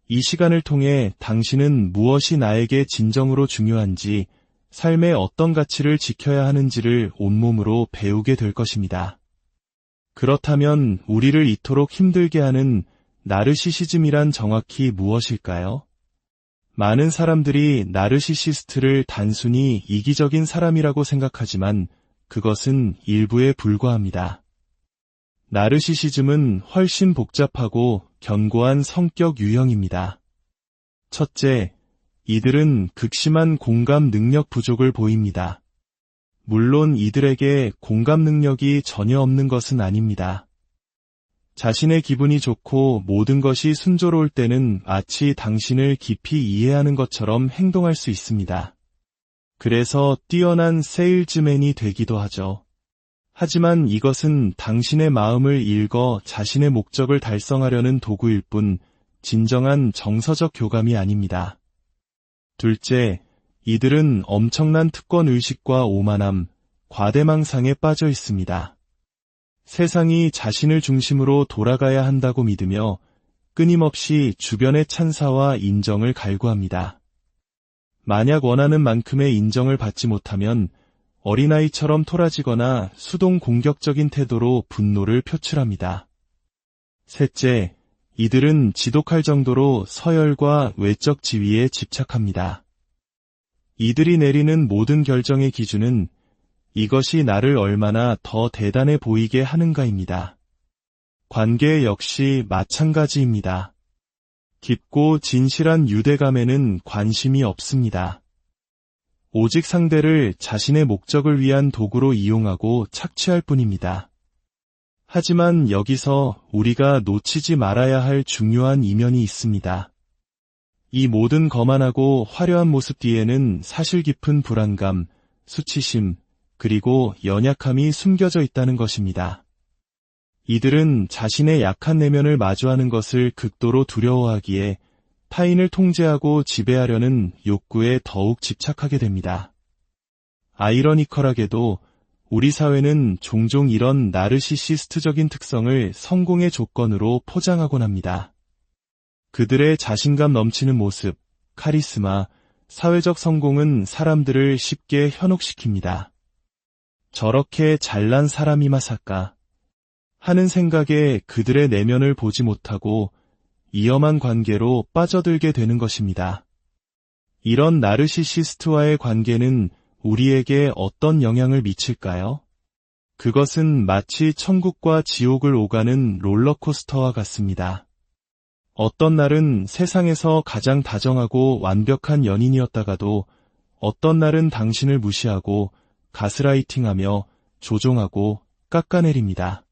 이 시간을 통해 당신은 무엇이 나에게 진정으로 중요한지, 삶의 어떤 가치를 지켜야 하는지를 온몸으로 배우게 될 것입니다. 그렇다면 우리를 이토록 힘들게 하는 나르시시즘이란 정확히 무엇일까요? 많은 사람들이 나르시시스트를 단순히 이기적인 사람이라고 생각하지만 그것은 일부에 불과합니다. 나르시시즘은 훨씬 복잡하고 견고한 성격 유형입니다. 첫째, 이들은 극심한 공감 능력 부족을 보입니다. 물론 이들에게 공감 능력이 전혀 없는 것은 아닙니다. 자신의 기분이 좋고 모든 것이 순조로울 때는 마치 당신을 깊이 이해하는 것처럼 행동할 수 있습니다. 그래서 뛰어난 세일즈맨이 되기도 하죠. 하지만 이것은 당신의 마음을 읽어 자신의 목적을 달성하려는 도구일 뿐 진정한 정서적 교감이 아닙니다. 둘째, 이들은 엄청난 특권 의식과 오만함, 과대망상에 빠져 있습니다. 세상이 자신을 중심으로 돌아가야 한다고 믿으며 끊임없이 주변의 찬사와 인정을 갈구합니다. 만약 원하는 만큼의 인정을 받지 못하면 어린아이처럼 토라지거나 수동 공격적인 태도로 분노를 표출합니다. 셋째, 이들은 지독할 정도로 서열과 외적 지위에 집착합니다. 이들이 내리는 모든 결정의 기준은 이것이 나를 얼마나 더 대단해 보이게 하는가입니다. 관계 역시 마찬가지입니다. 깊고 진실한 유대감에는 관심이 없습니다. 오직 상대를 자신의 목적을 위한 도구로 이용하고 착취할 뿐입니다. 하지만 여기서 우리가 놓치지 말아야 할 중요한 이면이 있습니다. 이 모든 거만하고 화려한 모습 뒤에는 사실 깊은 불안감, 수치심, 그리고 연약함이 숨겨져 있다는 것입니다. 이들은 자신의 약한 내면을 마주하는 것을 극도로 두려워하기에 타인을 통제하고 지배하려는 욕구에 더욱 집착하게 됩니다. 아이러니컬하게도 우리 사회는 종종 이런 나르시시스트적인 특성을 성공의 조건으로 포장하곤 합니다. 그들의 자신감 넘치는 모습, 카리스마, 사회적 성공은 사람들을 쉽게 현혹시킵니다. 저렇게 잘난 사람이 마사까 하는 생각에 그들의 내면을 보지 못하고 위험한 관계로 빠져들게 되는 것입니다. 이런 나르시시스트와의 관계는 우리에게 어떤 영향을 미칠까요? 그것은 마치 천국과 지옥을 오가는 롤러코스터와 같습니다. 어떤 날은 세상에서 가장 다정하고 완벽한 연인이었다가도 어떤 날은 당신을 무시하고 가스라이팅하며 조종하고 깎아내립니다.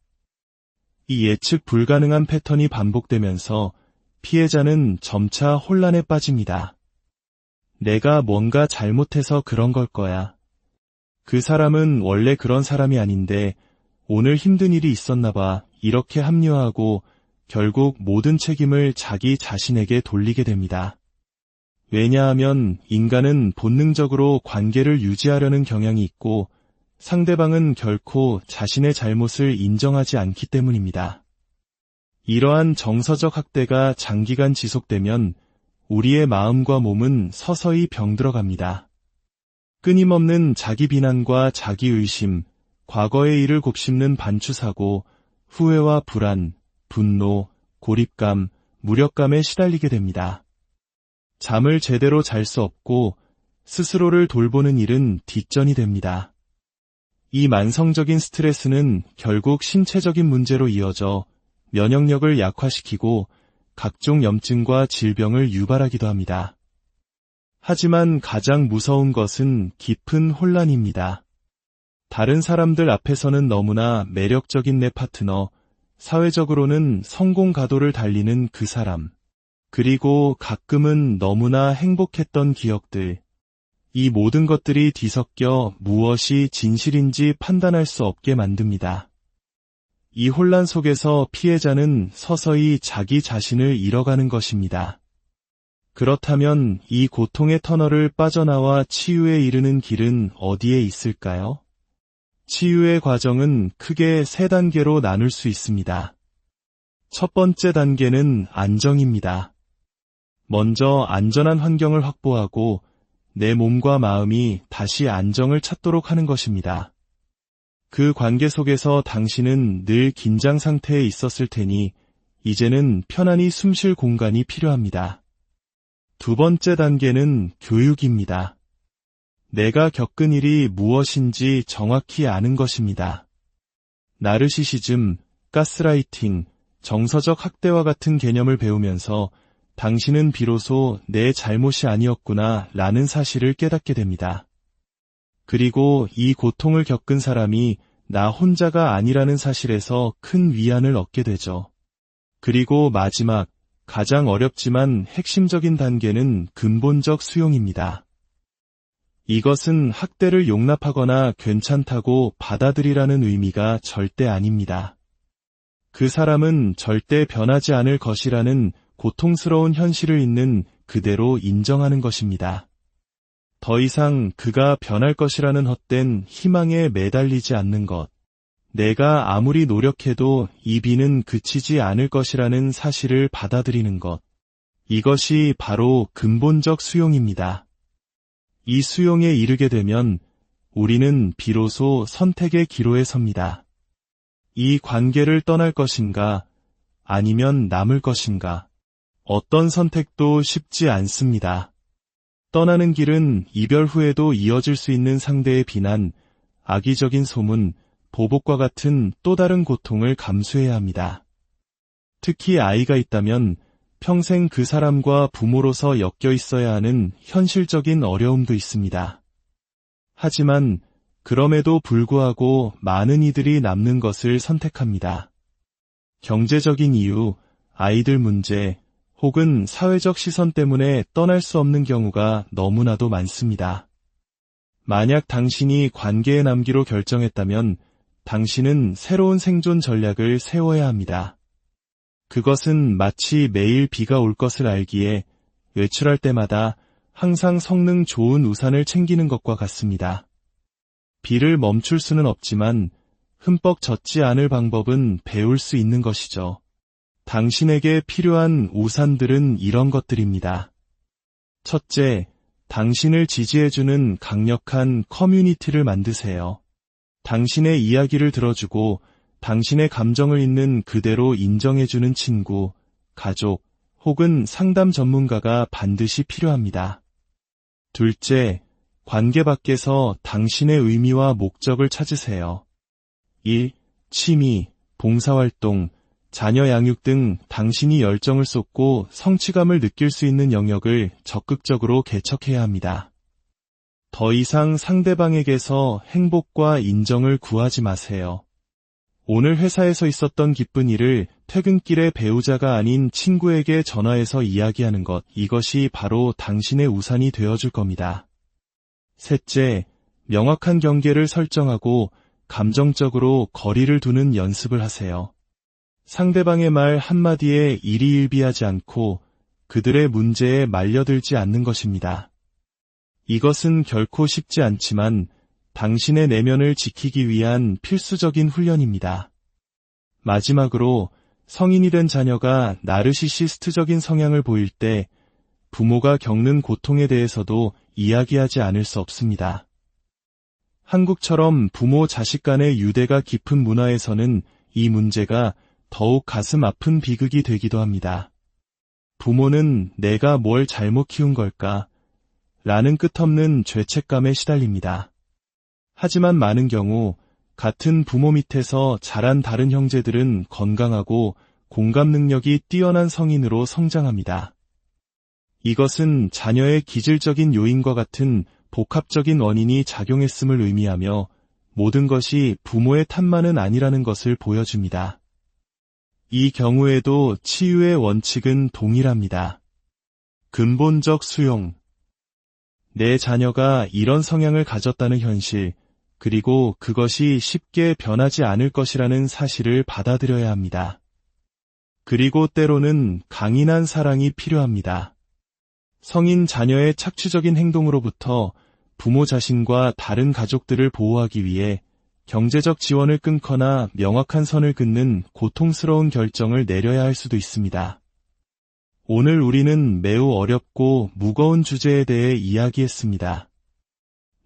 이 예측 불가능한 패턴이 반복되면서 피해자는 점차 혼란에 빠집니다. 내가 뭔가 잘못해서 그런 걸 거야. 그 사람은 원래 그런 사람이 아닌데 오늘 힘든 일이 있었나 봐. 이렇게 합리화하고 결국 모든 책임을 자기 자신에게 돌리게 됩니다. 왜냐하면 인간은 본능적으로 관계를 유지하려는 경향이 있고 상대방은 결코 자신의 잘못을 인정하지 않기 때문입니다. 이러한 정서적 학대가 장기간 지속되면 우리의 마음과 몸은 서서히 병들어갑니다. 끊임없는 자기 비난과 자기 의심, 과거의 일을 곱씹는 반추사고, 후회와 불안, 분노, 고립감, 무력감에 시달리게 됩니다. 잠을 제대로 잘 수 없고 스스로를 돌보는 일은 뒷전이 됩니다. 이 만성적인 스트레스는 결국 신체적인 문제로 이어져 면역력을 약화시키고 각종 염증과 질병을 유발하기도 합니다. 하지만 가장 무서운 것은 깊은 혼란입니다. 다른 사람들 앞에서는 너무나 매력적인 내 파트너, 사회적으로는 성공 가도를 달리는 그 사람, 그리고 가끔은 너무나 행복했던 기억들, 이 모든 것들이 뒤섞여 무엇이 진실인지 판단할 수 없게 만듭니다. 이 혼란 속에서 피해자는 서서히 자기 자신을 잃어가는 것입니다. 그렇다면 이 고통의 터널을 빠져나와 치유에 이르는 길은 어디에 있을까요? 치유의 과정은 크게 3단계로 나눌 수 있습니다. 첫 번째 단계는 안정입니다. 먼저 안전한 환경을 확보하고 내 몸과 마음이 다시 안정을 찾도록 하는 것입니다. 그 관계 속에서 당신은 늘 긴장 상태에 있었을 테니 이제는 편안히 숨 쉴 공간이 필요합니다. 두 번째 단계는 교육입니다. 내가 겪은 일이 무엇인지 정확히 아는 것입니다. 나르시시즘, 가스라이팅, 정서적 학대와 같은 개념을 배우면서 당신은 비로소 내 잘못이 아니었구나 라는 사실을 깨닫게 됩니다. 그리고 이 고통을 겪은 사람이 나 혼자가 아니라는 사실에서 큰 위안을 얻게 되죠. 그리고 마지막, 가장 어렵지만 핵심적인 단계는 근본적 수용입니다. 이것은 학대를 용납하거나 괜찮다고 받아들이라는 의미가 절대 아닙니다. 그 사람은 절대 변하지 않을 것이라는 고통스러운 현실을 있는 그대로 인정하는 것입니다. 더 이상 그가 변할 것이라는 헛된 희망에 매달리지 않는 것, 내가 아무리 노력해도 이 비는 그치지 않을 것이라는 사실을 받아들이는 것, 이것이 바로 근본적 수용입니다. 이 수용에 이르게 되면 우리는 비로소 선택의 기로에 섭니다. 이 관계를 떠날 것인가, 아니면 남을 것인가, 어떤 선택도 쉽지 않습니다. 떠나는 길은 이별 후에도 이어질 수 있는 상대의 비난, 악의적인 소문, 보복과 같은 또 다른 고통을 감수해야 합니다. 특히 아이가 있다면 평생 그 사람과 부모로서 엮여 있어야 하는 현실적인 어려움도 있습니다. 하지만 그럼에도 불구하고 많은 이들이 남는 것을 선택합니다. 경제적인 이유, 아이들 문제, 혹은 사회적 시선 때문에 떠날 수 없는 경우가 너무나도 많습니다. 만약 당신이 관계에 남기로 결정했다면 당신은 새로운 생존 전략을 세워야 합니다. 그것은 마치 매일 비가 올 것을 알기에 외출할 때마다 항상 성능 좋은 우산을 챙기는 것과 같습니다. 비를 멈출 수는 없지만 흠뻑 젖지 않을 방법은 배울 수 있는 것이죠. 당신에게 필요한 우산들은 이런 것들입니다. 첫째, 당신을 지지해주는 강력한 커뮤니티를 만드세요. 당신의 이야기를 들어주고 당신의 감정을 있는 그대로 인정해주는 친구, 가족, 혹은 상담 전문가가 반드시 필요합니다. 둘째, 관계 밖에서 당신의 의미와 목적을 찾으세요. 일, 취미, 봉사활동, 자녀 양육 등 당신이 열정을 쏟고 성취감을 느낄 수 있는 영역을 적극적으로 개척해야 합니다. 더 이상 상대방에게서 행복과 인정을 구하지 마세요. 오늘 회사에서 있었던 기쁜 일을 퇴근길에 배우자가 아닌 친구에게 전화해서 이야기하는 것, 이것이 바로 당신의 우산이 되어줄 겁니다. 셋째, 명확한 경계를 설정하고 감정적으로 거리를 두는 연습을 하세요. 상대방의 말 한마디에 일희일비하지 않고 그들의 문제에 말려들지 않는 것입니다. 이것은 결코 쉽지 않지만 당신의 내면을 지키기 위한 필수적인 훈련입니다. 마지막으로 성인이 된 자녀가 나르시시스트적인 성향을 보일 때 부모가 겪는 고통에 대해서도 이야기하지 않을 수 없습니다. 한국처럼 부모 자식 간의 유대가 깊은 문화에서는 이 문제가 더욱 가슴 아픈 비극이 되기도 합니다. 부모는 내가 뭘 잘못 키운 걸까? 라는 끝없는 죄책감에 시달립니다. 하지만 많은 경우 같은 부모 밑에서 자란 다른 형제들은 건강하고 공감 능력이 뛰어난 성인으로 성장합니다. 이것은 자녀의 기질적인 요인과 같은 복합적인 원인이 작용했음을 의미하며 모든 것이 부모의 탓만은 아니라는 것을 보여줍니다. 이 경우에도 치유의 원칙은 동일합니다. 근본적 수용. 내 자녀가 이런 성향을 가졌다는 현실, 그리고 그것이 쉽게 변하지 않을 것이라는 사실을 받아들여야 합니다. 그리고 때로는 강인한 사랑이 필요합니다. 성인 자녀의 착취적인 행동으로부터 부모 자신과 다른 가족들을 보호하기 위해 경제적 지원을 끊거나 명확한 선을 긋는 고통스러운 결정을 내려야 할 수도 있습니다. 오늘 우리는 매우 어렵고 무거운 주제에 대해 이야기했습니다.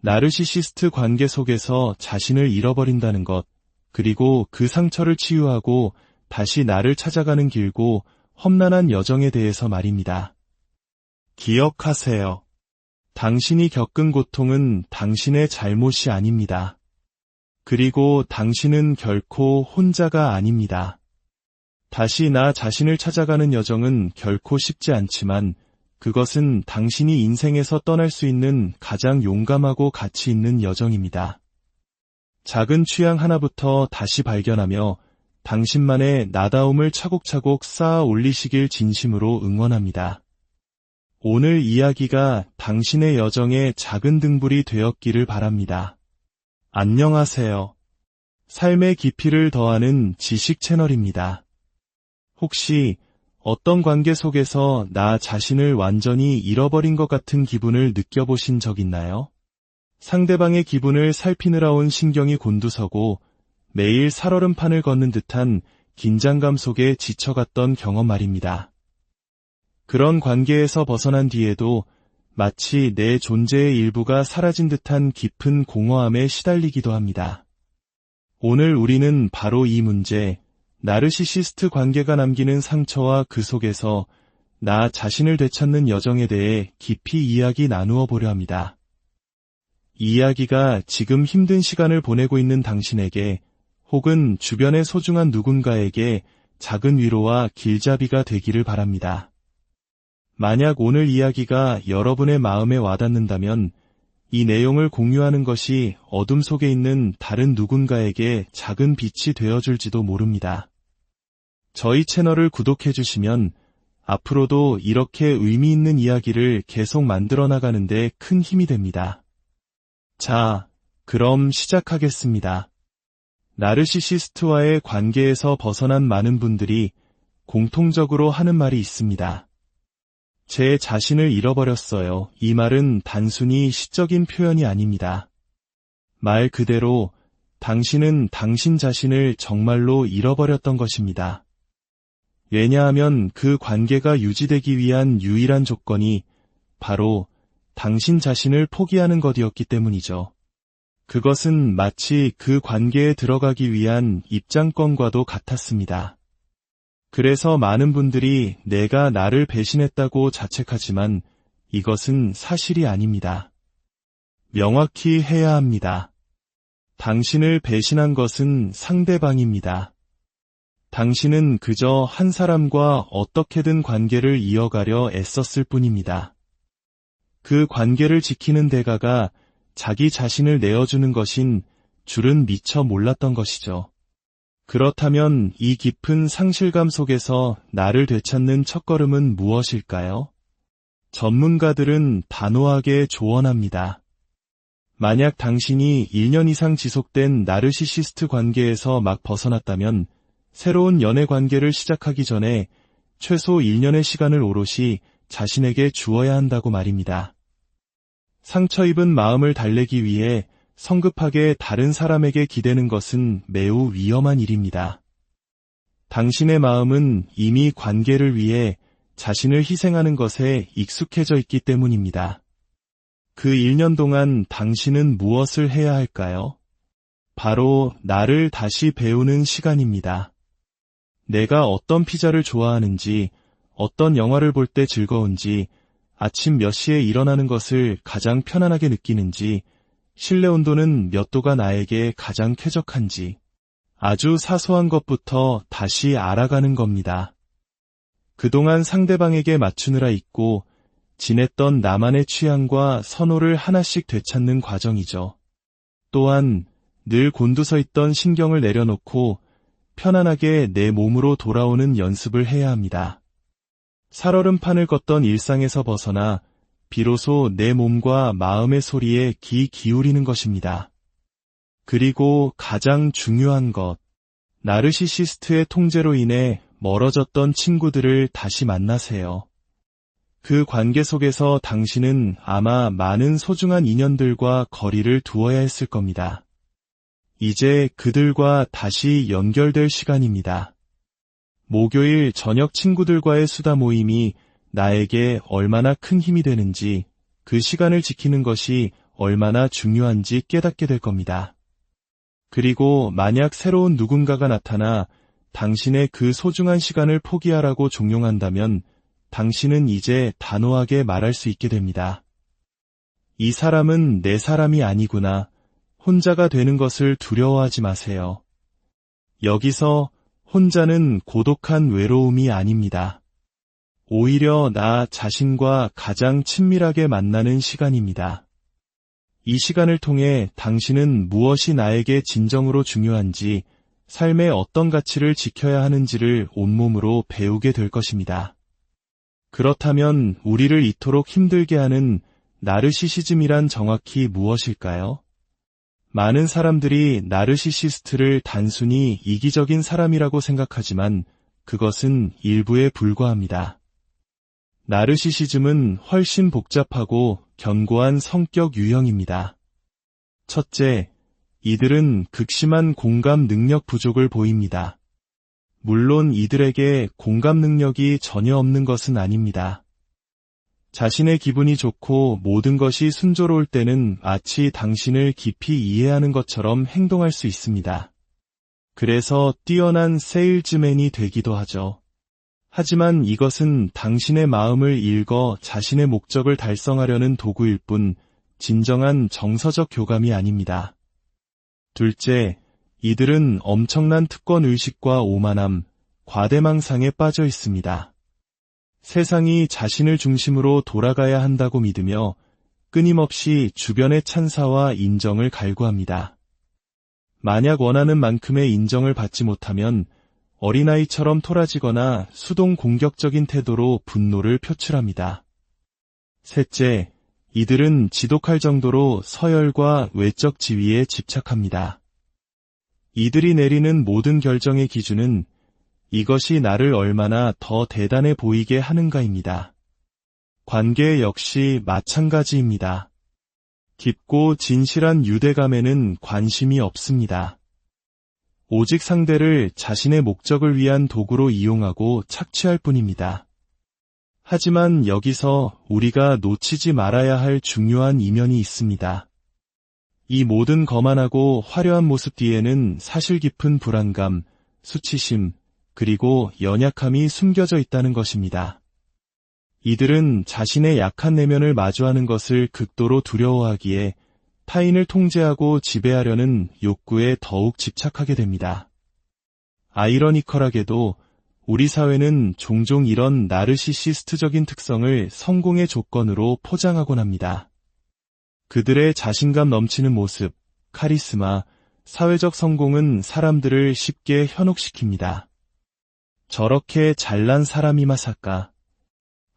나르시시스트 관계 속에서 자신을 잃어버린다는 것, 그리고 그 상처를 치유하고 다시 나를 찾아가는 길고 험난한 여정에 대해서 말입니다. 기억하세요. 당신이 겪은 고통은 당신의 잘못이 아닙니다. 그리고 당신은 결코 혼자가 아닙니다. 다시 나 자신을 찾아가는 여정은 결코 쉽지 않지만 그것은 당신이 인생에서 떠날 수 있는 가장 용감하고 가치 있는 여정입니다. 작은 취향 하나부터 다시 발견하며 당신만의 나다움을 차곡차곡 쌓아 올리시길 진심으로 응원합니다. 오늘 이야기가 당신의 여정의 작은 등불이 되었기를 바랍니다. 안녕하세요. 삶의 깊이를 더하는 지식 채널입니다. 혹시 어떤 관계 속에서 나 자신을 완전히 잃어버린 것 같은 기분을 느껴보신 적 있나요? 상대방의 기분을 살피느라 온 신경이 곤두서고 매일 살얼음판을 걷는 듯한 긴장감 속에 지쳐갔던 경험 말입니다. 그런 관계에서 벗어난 뒤에도 마치 내 존재의 일부가 사라진 듯한 깊은 공허함에 시달리기도 합니다. 오늘 우리는 바로 이 문제, 나르시시스트 관계가 남기는 상처와 그 속에서 나 자신을 되찾는 여정에 대해 깊이 이야기 나누어 보려 합니다. 이 이야기가 지금 힘든 시간을 보내고 있는 당신에게 혹은 주변의 소중한 누군가에게 작은 위로와 길잡이가 되기를 바랍니다. 만약 오늘 이야기가 여러분의 마음에 와닿는다면 이 내용을 공유하는 것이 어둠 속에 있는 다른 누군가에게 작은 빛이 되어줄지도 모릅니다. 저희 채널을 구독해주시면 앞으로도 이렇게 의미 있는 이야기를 계속 만들어 나가는 데 큰 힘이 됩니다. 자, 그럼 시작하겠습니다. 나르시시스트와의 관계에서 벗어난 많은 분들이 공통적으로 하는 말이 있습니다. 제 자신을 잃어버렸어요. 이 말은 단순히 시적인 표현이 아닙니다. 말 그대로 당신은 당신 자신을 정말로 잃어버렸던 것입니다. 왜냐하면 그 관계가 유지되기 위한 유일한 조건이 바로 당신 자신을 포기하는 것이었기 때문이죠. 그것은 마치 그 관계에 들어가기 위한 입장권과도 같았습니다. 그래서 많은 분들이 내가 나를 배신했다고 자책하지만 이것은 사실이 아닙니다. 명확히 해야 합니다. 당신을 배신한 것은 상대방입니다. 당신은 그저 한 사람과 어떻게든 관계를 이어가려 애썼을 뿐입니다. 그 관계를 지키는 대가가 자기 자신을 내어주는 것인 줄은 미처 몰랐던 것이죠. 그렇다면 이 깊은 상실감 속에서 나를 되찾는 첫걸음은 무엇일까요? 전문가들은 단호하게 조언합니다. 만약 당신이 1년 이상 지속된 나르시시스트 관계에서 막 벗어났다면 새로운 연애 관계를 시작하기 전에 최소 1년의 시간을 오롯이 자신에게 주어야 한다고 말입니다. 상처 입은 마음을 달래기 위해 성급하게 다른 사람에게 기대는 것은 매우 위험한 일입니다. 당신의 마음은 이미 관계를 위해 자신을 희생하는 것에 익숙해져 있기 때문입니다. 그 1년 동안 당신은 무엇을 해야 할까요? 바로 나를 다시 배우는 시간입니다. 내가 어떤 피자를 좋아하는지, 어떤 영화를 볼 때 즐거운지, 아침 몇 시에 일어나는 것을 가장 편안하게 느끼는지, 실내 온도는 몇 도가 나에게 가장 쾌적한지, 아주 사소한 것부터 다시 알아가는 겁니다. 그동안 상대방에게 맞추느라 잊고 지냈던 나만의 취향과 선호를 하나씩 되찾는 과정이죠. 또한 늘 곤두서 있던 신경을 내려놓고 편안하게 내 몸으로 돌아오는 연습을 해야 합니다. 살얼음판을 걷던 일상에서 벗어나 비로소 내 몸과 마음의 소리에 귀 기울이는 것입니다. 그리고 가장 중요한 것, 나르시시스트의 통제로 인해 멀어졌던 친구들을 다시 만나세요. 그 관계 속에서 당신은 아마 많은 소중한 인연들과 거리를 두어야 했을 겁니다. 이제 그들과 다시 연결될 시간입니다. 목요일 저녁 친구들과의 수다 모임이 나에게 얼마나 큰 힘이 되는지, 그 시간을 지키는 것이 얼마나 중요한지 깨닫게 될 겁니다. 그리고 만약 새로운 누군가가 나타나 당신의 그 소중한 시간을 포기하라고 종용한다면 당신은 이제 단호하게 말할 수 있게 됩니다. 이 사람은 내 사람이 아니구나. 혼자가 되는 것을 두려워하지 마세요. 여기서 혼자는 고독한 외로움이 아닙니다. 오히려 나 자신과 가장 친밀하게 만나는 시간입니다. 이 시간을 통해 당신은 무엇이 나에게 진정으로 중요한지, 삶의 어떤 가치를 지켜야 하는지를 온몸으로 배우게 될 것입니다. 그렇다면 우리를 이토록 힘들게 하는 나르시시즘이란 정확히 무엇일까요? 많은 사람들이 나르시시스트를 단순히 이기적인 사람이라고 생각하지만 그것은 일부에 불과합니다. 나르시시즘은 훨씬 복잡하고 견고한 성격 유형입니다. 첫째, 이들은 극심한 공감 능력 부족을 보입니다. 물론 이들에게 공감 능력이 전혀 없는 것은 아닙니다. 자신의 기분이 좋고 모든 것이 순조로울 때는 마치 당신을 깊이 이해하는 것처럼 행동할 수 있습니다. 그래서 뛰어난 세일즈맨이 되기도 하죠. 하지만 이것은 당신의 마음을 읽어 자신의 목적을 달성하려는 도구일 뿐 진정한 정서적 교감이 아닙니다. 둘째, 이들은 엄청난 특권 의식과 오만함, 과대망상에 빠져 있습니다. 세상이 자신을 중심으로 돌아가야 한다고 믿으며 끊임없이 주변의 찬사와 인정을 갈구합니다. 만약 원하는 만큼의 인정을 받지 못하면 어린아이처럼 토라지거나 수동 공격적인 태도로 분노를 표출합니다. 셋째, 이들은 지독할 정도로 서열과 외적 지위에 집착합니다. 이들이 내리는 모든 결정의 기준은 이것이 나를 얼마나 더 대단해 보이게 하는가입니다. 관계 역시 마찬가지입니다. 깊고 진실한 유대감에는 관심이 없습니다. 오직 상대를 자신의 목적을 위한 도구로 이용하고 착취할 뿐입니다. 하지만 여기서 우리가 놓치지 말아야 할 중요한 이면이 있습니다. 이 모든 거만하고 화려한 모습 뒤에는 사실 깊은 불안감, 수치심, 그리고 연약함이 숨겨져 있다는 것입니다. 이들은 자신의 약한 내면을 마주하는 것을 극도로 두려워하기에 타인을 통제하고 지배하려는 욕구에 더욱 집착하게 됩니다. 아이러니컬하게도 우리 사회는 종종 이런 나르시시스트적인 특성을 성공의 조건으로 포장하곤 합니다. 그들의 자신감 넘치는 모습, 카리스마, 사회적 성공은 사람들을 쉽게 현혹시킵니다. 저렇게 잘난 사람이 마사까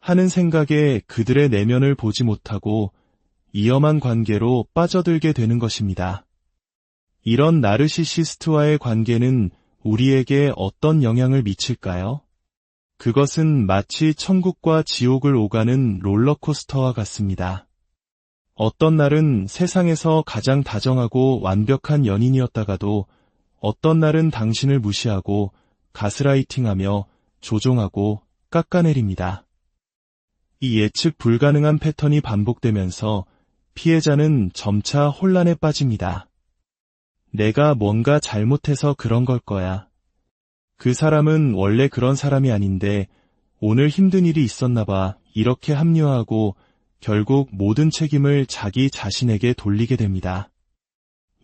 하는 생각에 그들의 내면을 보지 못하고 위험한 관계로 빠져들게 되는 것입니다. 이런 나르시시스트와의 관계는 우리에게 어떤 영향을 미칠까요? 그것은 마치 천국과 지옥을 오가는 롤러코스터와 같습니다. 어떤 날은 세상에서 가장 다정하고 완벽한 연인이었다가도 어떤 날은 당신을 무시하고 가스라이팅하며 조종하고 깎아내립니다. 이 예측 불가능한 패턴이 반복되면서 피해자는 점차 혼란에 빠집니다. 내가 뭔가 잘못해서 그런 걸 거야. 그 사람은 원래 그런 사람이 아닌데 오늘 힘든 일이 있었나 봐. 이렇게 합리화하고 결국 모든 책임을 자기 자신에게 돌리게 됩니다.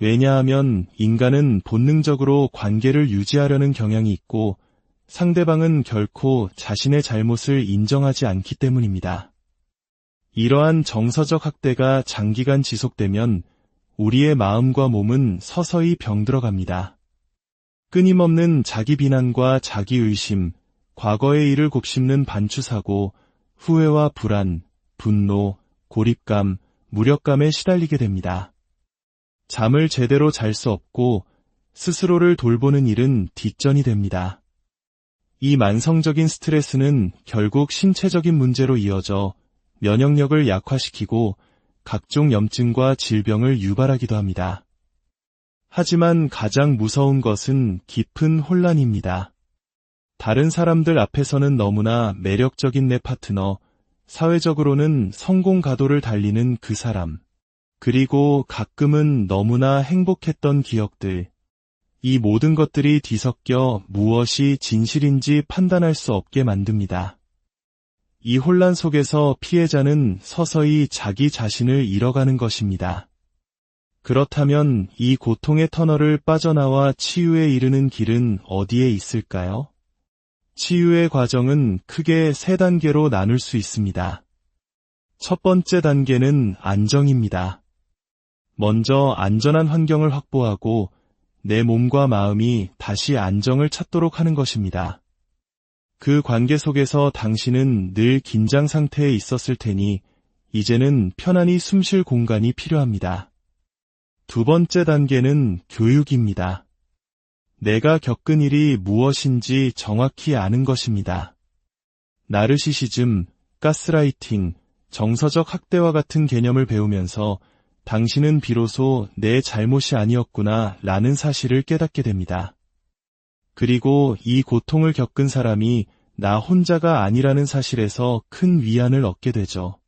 왜냐하면 인간은 본능적으로 관계를 유지하려는 경향이 있고 상대방은 결코 자신의 잘못을 인정하지 않기 때문입니다. 이러한 정서적 학대가 장기간 지속되면 우리의 마음과 몸은 서서히 병들어갑니다. 끊임없는 자기 비난과 자기 의심, 과거의 일을 곱씹는 반추사고, 후회와 불안, 분노, 고립감, 무력감에 시달리게 됩니다. 잠을 제대로 잘 수 없고 스스로를 돌보는 일은 뒷전이 됩니다. 이 만성적인 스트레스는 결국 신체적인 문제로 이어져 면역력을 약화시키고 각종 염증과 질병을 유발하기도 합니다. 하지만 가장 무서운 것은 깊은 혼란입니다. 다른 사람들 앞에서는 너무나 매력적인 내 파트너, 사회적으로는 성공 가도를 달리는 그 사람, 그리고 가끔은 너무나 행복했던 기억들, 이 모든 것들이 뒤섞여 무엇이 진실인지 판단할 수 없게 만듭니다. 이 혼란 속에서 피해자는 서서히 자기 자신을 잃어가는 것입니다. 그렇다면 이 고통의 터널을 빠져나와 치유에 이르는 길은 어디에 있을까요? 치유의 과정은 크게 3단계로 나눌 수 있습니다. 첫 번째 단계는 안정입니다. 먼저 안전한 환경을 확보하고 내 몸과 마음이 다시 안정을 찾도록 하는 것입니다. 그 관계 속에서 당신은 늘 긴장 상태에 있었을 테니 이제는 편안히 숨 쉴 공간이 필요합니다. 두 번째 단계는 교육입니다. 내가 겪은 일이 무엇인지 정확히 아는 것입니다. 나르시시즘, 가스라이팅, 정서적 학대와 같은 개념을 배우면서 당신은 비로소 내 잘못이 아니었구나 라는 사실을 깨닫게 됩니다. 그리고 이 고통을 겪은 사람이 나 혼자가 아니라는 사실에서 큰 위안을 얻게 되죠.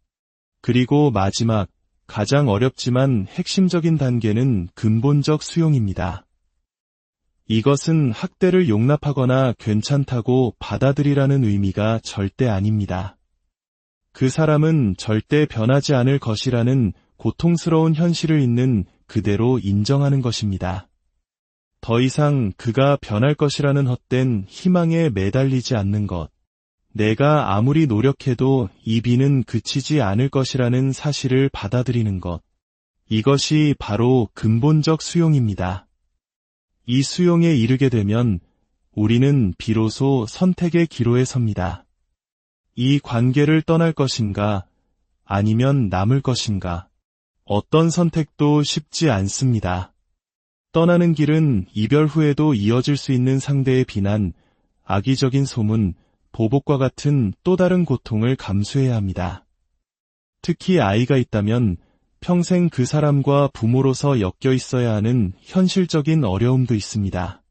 그리고 마지막, 가장 어렵지만 핵심적인 단계는 근본적 수용입니다. 이것은 학대를 용납하거나 괜찮다고 받아들이라는 의미가 절대 아닙니다. 그 사람은 절대 변하지 않을 것이라는 고통스러운 현실을 있는 그대로 인정하는 것입니다. 더 이상 그가 변할 것이라는 헛된 희망에 매달리지 않는 것, 내가 아무리 노력해도 이 비는 그치지 않을 것이라는 사실을 받아들이는 것, 이것이 바로 근본적 수용입니다. 이 수용에 이르게 되면 우리는 비로소 선택의 기로에 섭니다. 이 관계를 떠날 것인가, 아니면 남을 것인가, 어떤 선택도 쉽지 않습니다. 떠나는 길은 이별 후에도 이어질 수 있는 상대의 비난, 악의적인 소문, 보복과 같은 또 다른 고통을 감수해야 합니다. 특히 아이가 있다면 평생 그 사람과 부모로서 엮여 있어야 하는 현실적인 어려움도 있습니다.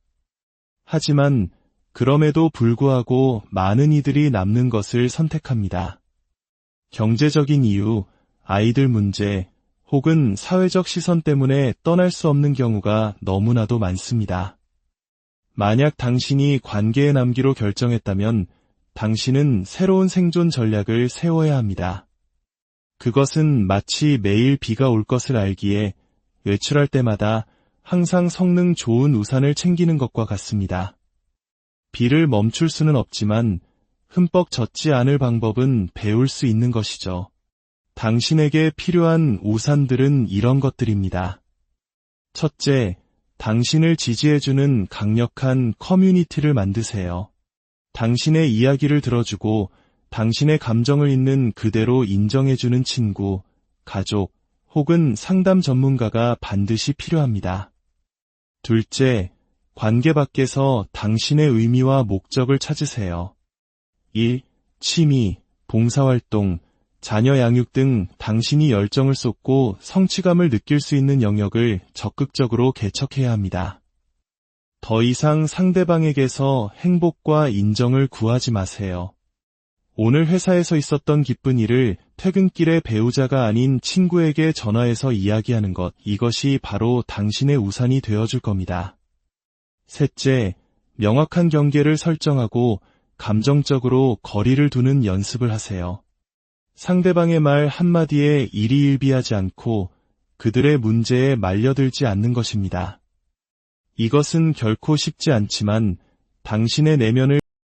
하지만 그럼에도 불구하고 많은 이들이 남는 것을 선택합니다. 경제적인 이유, 아이들 문제, 혹은 사회적 시선 때문에 떠날 수 없는 경우가 너무나도 많습니다. 만약 당신이 관계에 남기로 결정했다면 당신은 새로운 생존 전략을 세워야 합니다. 그것은 마치 매일 비가 올 것을 알기에 외출할 때마다 항상 성능 좋은 우산을 챙기는 것과 같습니다. 비를 멈출 수는 없지만 흠뻑 젖지 않을 방법은 배울 수 있는 것이죠. 당신에게 필요한 우산들은 이런 것들입니다. 첫째, 당신을 지지해주는 강력한 커뮤니티를 만드세요. 당신의 이야기를 들어주고 당신의 감정을 있는 그대로 인정해주는 친구, 가족, 혹은 상담 전문가가 반드시 필요합니다. 둘째, 관계 밖에서 당신의 의미와 목적을 찾으세요. 일, 취미, 봉사활동, 자녀 양육 등 당신이 열정을 쏟고 성취감을 느낄 수 있는 영역을 적극적으로 개척해야 합니다. 더 이상 상대방에게서 행복과 인정을 구하지 마세요. 오늘 회사에서 있었던 기쁜 일을 퇴근길에 배우자가 아닌 친구에게 전화해서 이야기하는 것, 이것이 바로 당신의 우산이 되어줄 겁니다. 셋째, 명확한 경계를 설정하고 감정적으로 거리를 두는 연습을 하세요. 상대방의 말 한마디에 일희일비하지 않고 그들의 문제에 말려들지 않는 것입니다. 이것은 결코 쉽지 않지만 당신의 내면을